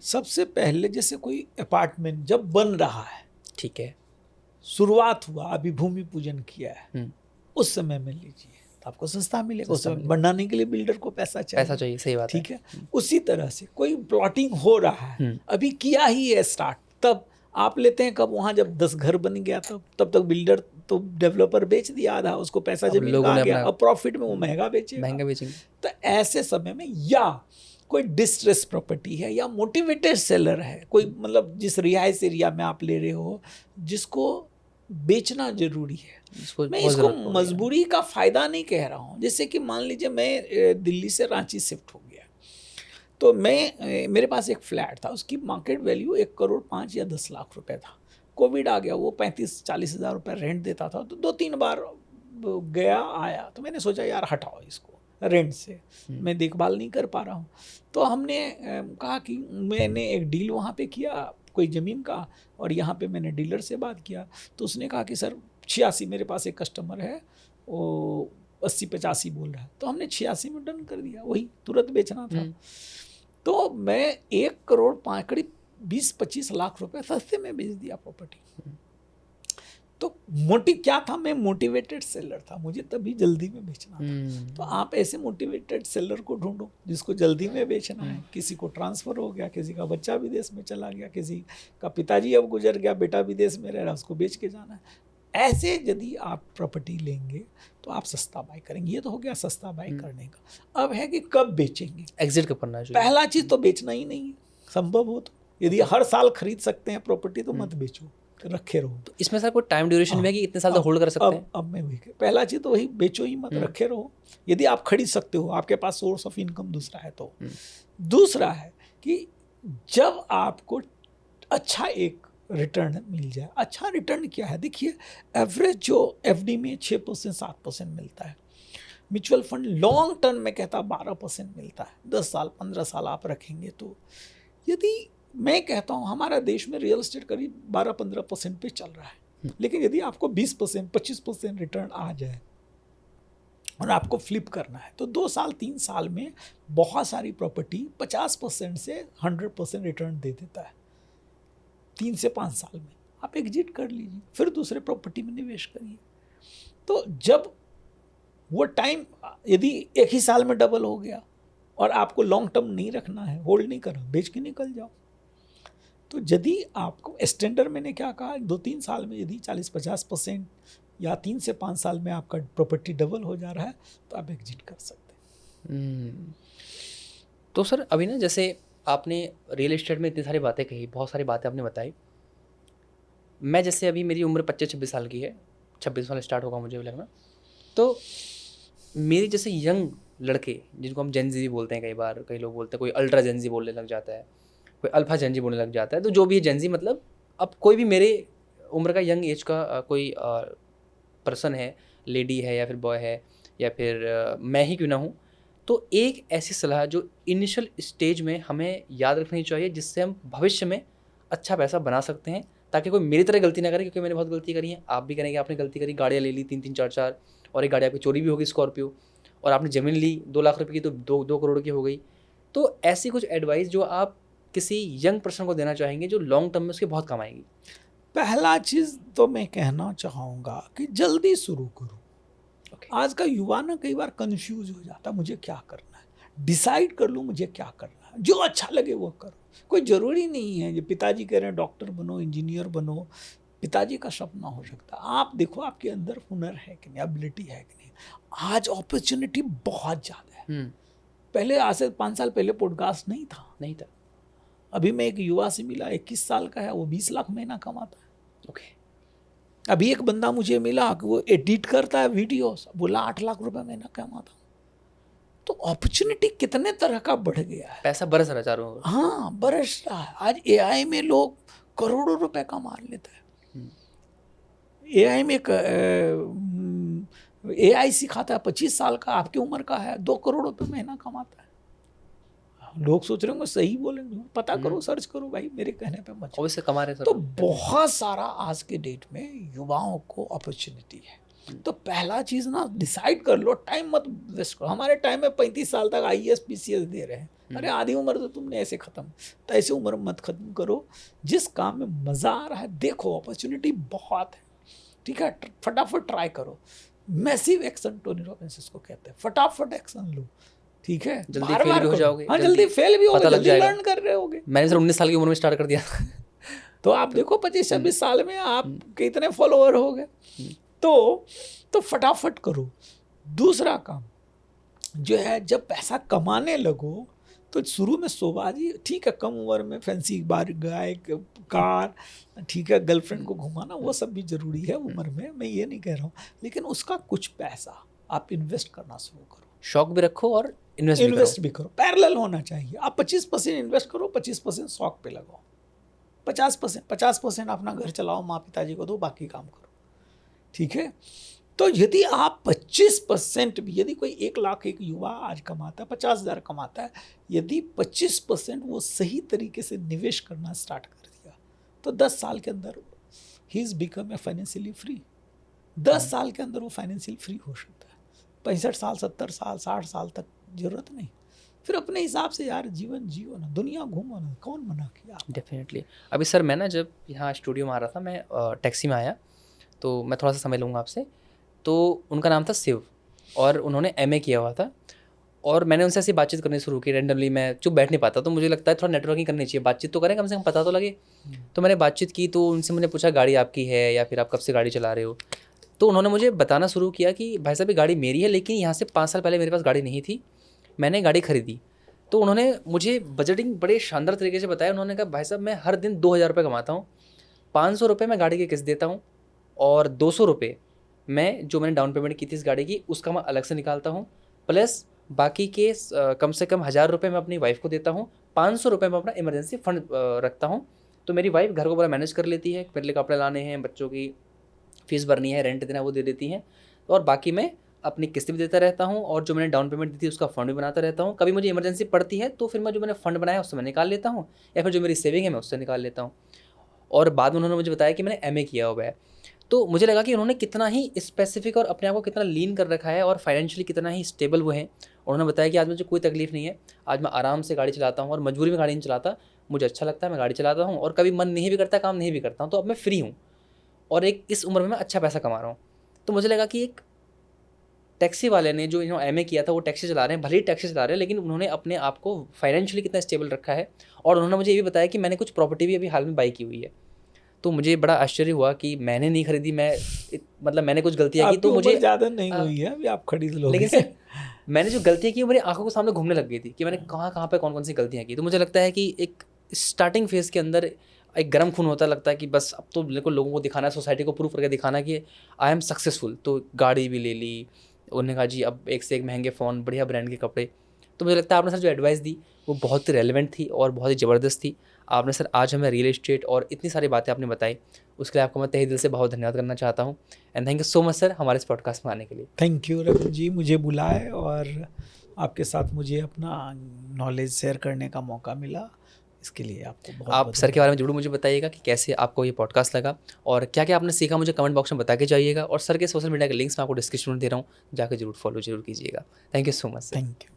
सबसे पहले जैसे कोई अपार्टमेंट जब बन रहा है, ठीक है, शुरुआत हुआ, अभी भूमि पूजन किया है, उस समय में लीजिए तो आपको सस्ता मिलेगा। उस समय बनाने के लिए बिल्डर को पैसा चाहिए, सही बात है। ठीक है। उसी तरह से कोई प्लॉटिंग हो रहा है, अभी किया ही है स्टार्ट, तब आप लेते हैं कब, वहाँ जब 10 घर बन गया तब तक बिल्डर तो डेवलपर बेच दिया आधा, उसको पैसा अब जमीन लोगों का ने आ गया, अपना अब प्रॉफिट में वो महंगा बेचेगा। महंगा बेचेंगे। तो ऐसे समय में या कोई डिस्ट्रेस प्रॉपर्टी है या मोटिवेटेड सेलर है, कोई मतलब जिस रिहायश एरिया में आप ले रहे हो जिसको बेचना जरूरी है, मैं इसको मजबूरी का फायदा नहीं कह रहा हूँ। जैसे कि मान लीजिए मैं दिल्ली से रांची शिफ्ट हो गया, तो मेरे पास एक फ्लैट था, उसकी मार्केट वैल्यू 1 करोड़ 5 या 10 लाख रुपए था। कोविड आ गया, वो 35-40 हज़ार रुपये रेंट देता था, तो 2-3 बार गया आया, तो मैंने सोचा यार हटाओ इसको रेंट से, मैं देखभाल नहीं कर पा रहा हूँ। तो हमने कहा कि मैंने एक डील वहाँ पे किया कोई ज़मीन का, और यहाँ पे मैंने डीलर से बात किया, तो उसने कहा कि सर 86, मेरे पास एक कस्टमर है वो 80-85 बोल रहा है, तो हमने 86 में डन कर दिया, वही तुरंत बेचना था। तो मैं 1 करोड़ 5 करीब 20-25 लाख रुपए सस्ते में बेच दिया प्रॉपर्टी। तो मोटिव क्या था, मैं मोटिवेटेड सेलर था, मुझे तभी जल्दी में बेचना था। तो आप ऐसे मोटिवेटेड सेलर को ढूंढो जिसको जल्दी में बेचना है। किसी को ट्रांसफ़र हो गया, किसी का बच्चा विदेश में चला गया, किसी का पिताजी अब गुजर गया, बेटा विदेश में रह रहा है, उसको बेच के जाना है। ऐसे यदि आप प्रॉपर्टी लेंगे तो आप सस्ता बाई करेंगे। ये तो हो गया सस्ता बाई करने का। अब है कि कब बेचेंगे, एग्जिट कब करना चाहिए। पहला चीज़ तो बेचना ही नहीं है, संभव हो तो। यदि हर साल खरीद सकते हैं प्रॉपर्टी तो मत बेचो, रखे रहो। तो इसमें सर कोई टाइम ड्यूरेशन भी है कि इतने साल तक होल्ड कर सकते हैं। अब मैं वही, पहला चीज़ तो वही, बेचो ही मत, रखे रहो। यदि आप खरीद सकते हो, आपके पास सोर्स ऑफ इनकम दूसरा है तो। दूसरा है कि जब आपको अच्छा एक रिटर्न मिल जाए। अच्छा रिटर्न क्या है, देखिए एवरेज जो एफडी में 6% 7% मिलता है, म्यूचुअल फंड लॉन्ग टर्म में कहता 12% मिलता है। 10 साल 15 साल आप रखेंगे तो, यदि मैं कहता हूँ हमारा देश में रियल एस्टेट करीब 12-15% पे चल रहा है, लेकिन यदि आपको 20% 25% रिटर्न आ जाए और आपको फ्लिप करना है तो 2 साल 3 साल में बहुत सारी प्रॉपर्टी 50% से 100% रिटर्न दे देता है। 3 से 5 साल में आप एग्जिट कर लीजिए, फिर दूसरे प्रॉपर्टी में निवेश करिए। तो जब वो टाइम, यदि एक ही साल में डबल हो गया और आपको लॉन्ग टर्म नहीं रखना है, होल्ड नहीं करना, बेच के निकल जाओ। तो यदि आपको स्टैंडर्ड, मैंने क्या कहा, 2-3 साल में यदि 40-50% या 3 से 5 साल में आपका प्रॉपर्टी डबल हो जा रहा है तो आप एग्जिट कर सकते हैं। तो सर अभी ना, जैसे आपने रियल एस्टेट में इतनी सारी बातें कही, बहुत सारी बातें आपने बताई। मैं जैसे अभी मेरी उम्र 25-26 साल की है, 26 साल स्टार्ट होगा मुझे भी लगना। तो मेरी जैसे यंग लड़के, जिनको हम जेनजी भी बोलते हैं, कई बार कई लोग बोलते हैं, कोई अल्ट्रा जेनजी बोलने लग जाता है, कोई अल्फा जेनजी बोलने लग जाता है। तो जो भी है जेनजी, मतलब अब कोई भी मेरे उम्र का यंग एज का कोई पर्सन है, लेडी है या फिर बॉय है या फिर मैं ही क्यों ना हूँ, तो एक ऐसी सलाह जो इनिशियल स्टेज में हमें याद रखनी चाहिए, जिससे हम भविष्य में अच्छा पैसा बना सकते हैं, ताकि कोई मेरी तरह गलती ना करे, क्योंकि मैंने बहुत गलती करी है, आप भी करेंगे, आपने गलती करी, गाड़ियाँ ले ली 3-3 4-4, और एक गाड़ी आपकी चोरी भी होगी स्कॉर्पियो, और आपने ज़मीन ली 2 लाख रुपए की तो 2 करोड़ की हो गई। तो ऐसी कुछ एडवाइस जो आप किसी यंग पर्सन को देना चाहेंगे जो लॉन्ग टर्म में उसके बहुत काम आएगी। पहला चीज़ तो मैं कहना चाहूँगा कि जल्दी शुरू करो। आज का युवा ना कई बार कंफ्यूज हो जाता, मुझे क्या करना है, डिसाइड कर लो मुझे क्या करना है, जो अच्छा लगे वो करो। कोई ज़रूरी नहीं है, जो पिताजी कह रहे हैं डॉक्टर बनो, इंजीनियर बनो, पिताजी का सपना हो सकता है। आप देखो आपके अंदर हुनर है कि नहीं, एबिलिटी है कि नहीं। आज अपॉर्चुनिटी बहुत ज़्यादा है। पहले आज से 5 साल पहले पॉडकास्ट नहीं था। अभी मैं एक युवा से मिला, 21 साल का है, वो 20 लाख महीना कमाता है। अभी एक बंदा मुझे मिला कि वो एडिट करता है वीडियोस, बोला 8 लाख रुपए महीना कमाता। तो अपॉर्चुनिटी कितने तरह का बढ़ गया है, पैसा बरस रहा है चारों ओर। हाँ, बरस रहा है। आज एआई में लोग करोड़ों रुपए कमा लेते हैं। एआई में एआई सिखाता है, 25 साल का, आपकी उम्र का है, 2 करोड़ रुपए महीना कमाता है। लोग सोच रहे होंगे सही बोलेंगे, पता करो, सर्च करो भाई, मेरे कहने पे मत वैसे कमा रहे सर। तो बहुत सारा आज के डेट में युवाओं को अपॉर्चुनिटी है। तो पहला चीज़ ना, डिसाइड कर लो, टाइम मत वेस्ट करो। हमारे टाइम में 35 साल तक आईएएस पीसीएस दे रहे हैं, अरे आधी उम्र तो तुमने ऐसे ख़त्म। तो ऐसे उम्र मत ख़त्म करो, जिस काम में मज़ा आ रहा है देखो, अपॉर्चुनिटी बहुत है, ठीक है, फटाफट ट्राई करो। मैसिव एक्शन टोनी रॉबिन्स इसको कहते हैं, फटाफट एक्शन लो, ठीक है, जल्दी फेल भी हो जाओगे। हाँ, जल्दी फेल भी होगे, जल्दी लर्न कर रहे होगे। मैंने सर 19 साल की उम्र में स्टार्ट कर दिया। तो आप देखो 25-26 साल में आप कितने फॉलोअर हो गए। तो फटाफट करो। दूसरा काम जो है, जब पैसा कमाने लगो तो शुरू में शोबाजी ठीक है, कम उम्र में फैंसी बाइक कार, ठीक है, गर्लफ्रेंड को घुमाना वो सब भी जरूरी है उम्र में, मैं ये नहीं कह रहा हूँ, लेकिन उसका कुछ पैसा आप इन्वेस्ट करना शुरू करो। शौक भी रखो और इन्वेस्ट भी करो, पैरेलल होना चाहिए। आप 25% इन्वेस्ट करो, 25% शौक पे लगाओ, 50% अपना घर चलाओ, माँ पिताजी को दो, बाकी काम करो, ठीक है। तो यदि आप 25% भी, यदि कोई 1 लाख एक युवा आज कमाता है, 50,000 कमाता है, यदि 25% वो सही तरीके से निवेश करना स्टार्ट कर दिया तो 10 साल के अंदर he is become a financially free. 10 साल के अंदर वो फाइनेंशियल फ्री हो सकता है। 65 साल, 70 साल, 60 साल तक जरूरत नहीं। फिर अपने हिसाब से यार जीवन जियो ना, दुनिया घूमो ना, कौन मना किया? डेफिनेटली। अभी सर मैं ना जब यहाँ स्टूडियो में आ रहा था, मैं टैक्सी में आया, तो मैं थोड़ा सा समय लूँगा आपसे। तो उनका नाम था शिव और उन्होंने एमए किया हुआ था, और मैंने उनसे ऐसी बातचीत करनी शुरू की। रैंडमली मैं चुप बैठ नहीं पाता, तो मुझे लगता है थोड़ा नेटवर्किंग करनी चाहिए, बातचीत तो करें, कम से कम पता तो लगे। तो मैंने बातचीत की, तो उनसे मुझे पूछा गाड़ी आपकी है या फिर आप कब से गाड़ी चला रहे हो। तो उन्होंने मुझे बताना शुरू किया कि भाई साहब ये गाड़ी मेरी है, लेकिन यहाँ से 5 साल पहले मेरे पास गाड़ी नहीं थी, मैंने गाड़ी खरीदी। तो उन्होंने मुझे बजटिंग बड़े शानदार तरीके से बताया। उन्होंने कहा भाई साहब मैं हर दिन 2,000 रुपये कमाता हूँ, 500 रुपये मैं गाड़ी की किस्त देता हूँ, और 200 रुपये मैं जो मैंने डाउन पेमेंट की थी इस गाड़ी की उसका मैं अलग से निकालता हूँ, प्लस बाकी के कम से कम 1,000 रुपये मैं अपनी वाइफ को देता हूँ, 500 रुपये मैं अपना इमरजेंसी फंड रखता हूँ। तो मेरी वाइफ घर को पूरा मैनेज कर लेती है, मेरे लिए कपड़े लाने हैं, बच्चों की फ़ीस भरनी है, रेंट देना है, वो दे देती हैं, और बाकी मैं अपनी किस्त भी देता रहता हूँ, और जो मैंने डाउन पेमेंट दी थी उसका फंड भी बनाता रहता हूँ। कभी मुझे इमरजेंसी पड़ती है तो फिर मैं जो मैंने फ़ंड बनाया उससे मैं निकाल लेता हूँ, या फिर जो मेरी सेविंग है मैं उससे निकाल लेता हूँ। और बाद में उन्होंने मुझे बताया कि मैंने एमए किया हुआ है। तो मुझे लगा कि उन्होंने कितना ही स्पेसिफिक और अपने आप को कितना लीन कर रखा है, और फाइनेंशियली कितना ही स्टेबल वो हैं। उन्होंने बताया कि आज मुझे कोई तकलीफ़ नहीं है, आज मैं आराम से गाड़ी चलाता हूँ, और मजबूरी में गाड़ी नहीं चलाता, मुझे अच्छा लगता है, मैं गाड़ी चलाता हूँ, और कभी मन नहीं भी करता, काम नहीं भी करता हूँ, तो अब मैं फ्री हूँ, और एक इस उम्र में मैं अच्छा पैसा कमा रहा हूँ। तो मुझे लगा कि एक टैक्सी वाले ने जो इन्होंने एमए किया था वो टैक्सी चला रहे हैं, भले ही टैक्सी चला रहे हैं, लेकिन उन्होंने अपने आप को फाइनेंशियली कितना स्टेबल रखा है। और उन्होंने मुझे ये भी बताया कि मैंने कुछ प्रॉपर्टी भी अभी हाल में बाई की हुई है। तो मुझे बड़ा आश्चर्य हुआ कि मैंने नहीं खरीदी, मतलब मैंने कुछ गलतियाँ की, तो मुझे ज़्यादा नहीं हुई है अभी, आप खरीद लोगे। लेकिन सर मैंने जो गलतियाँ की मेरी आंखों के सामने घूमने लग गई थी कि मैंने कहाँ पे कौन कौन सी गलतियाँ की। तो मुझे लगता है कि एक स्टार्टिंग फेज़ के अंदर एक गर्म खून होता, लगता है कि बस अब तो मेरे को लोगों को दिखाना है, सोसाइटी को प्रूव करके दिखाना है कि आई एम सक्सेसफुल। तो गाड़ी भी ले ली, उन्होंने कहा जी अब एक से एक महंगे फ़ोन, बढ़िया ब्रांड के कपड़े। तो मुझे लगता है आपने सर जो एडवाइस दी वो बहुत ही रेलेवेंट थी और बहुत ही ज़बरदस्त थी। आपने सर आज हमें रियल एस्टेट और इतनी सारी बातें आपने बताई, उसके लिए आपको मैं तहे दिल से बहुत धन्यवाद करना चाहता हूँ। And thank you so much sir हमारे इस पॉडकास्ट में आने के लिए। थैंक यू रवि जी, मुझे बुलाए और आपके साथ मुझे अपना नॉलेज शेयर करने का मौका मिला, इसके लिए आपको बहुत आप सर के बारे में ज़रूर मुझे बताइएगा कि कैसे आपको ये पॉडकास्ट लगा और क्या क्या आपने सीखा, मुझे कमेंट बॉक्स में बता के जाइएगा। और सर के सोशल मीडिया के लिंक्स मैं आपको डिस्क्रिप्शन में दे रहा हूँ, जाकर जरूर फॉलो जरूर कीजिएगा। Thank you so much sir. Thank you.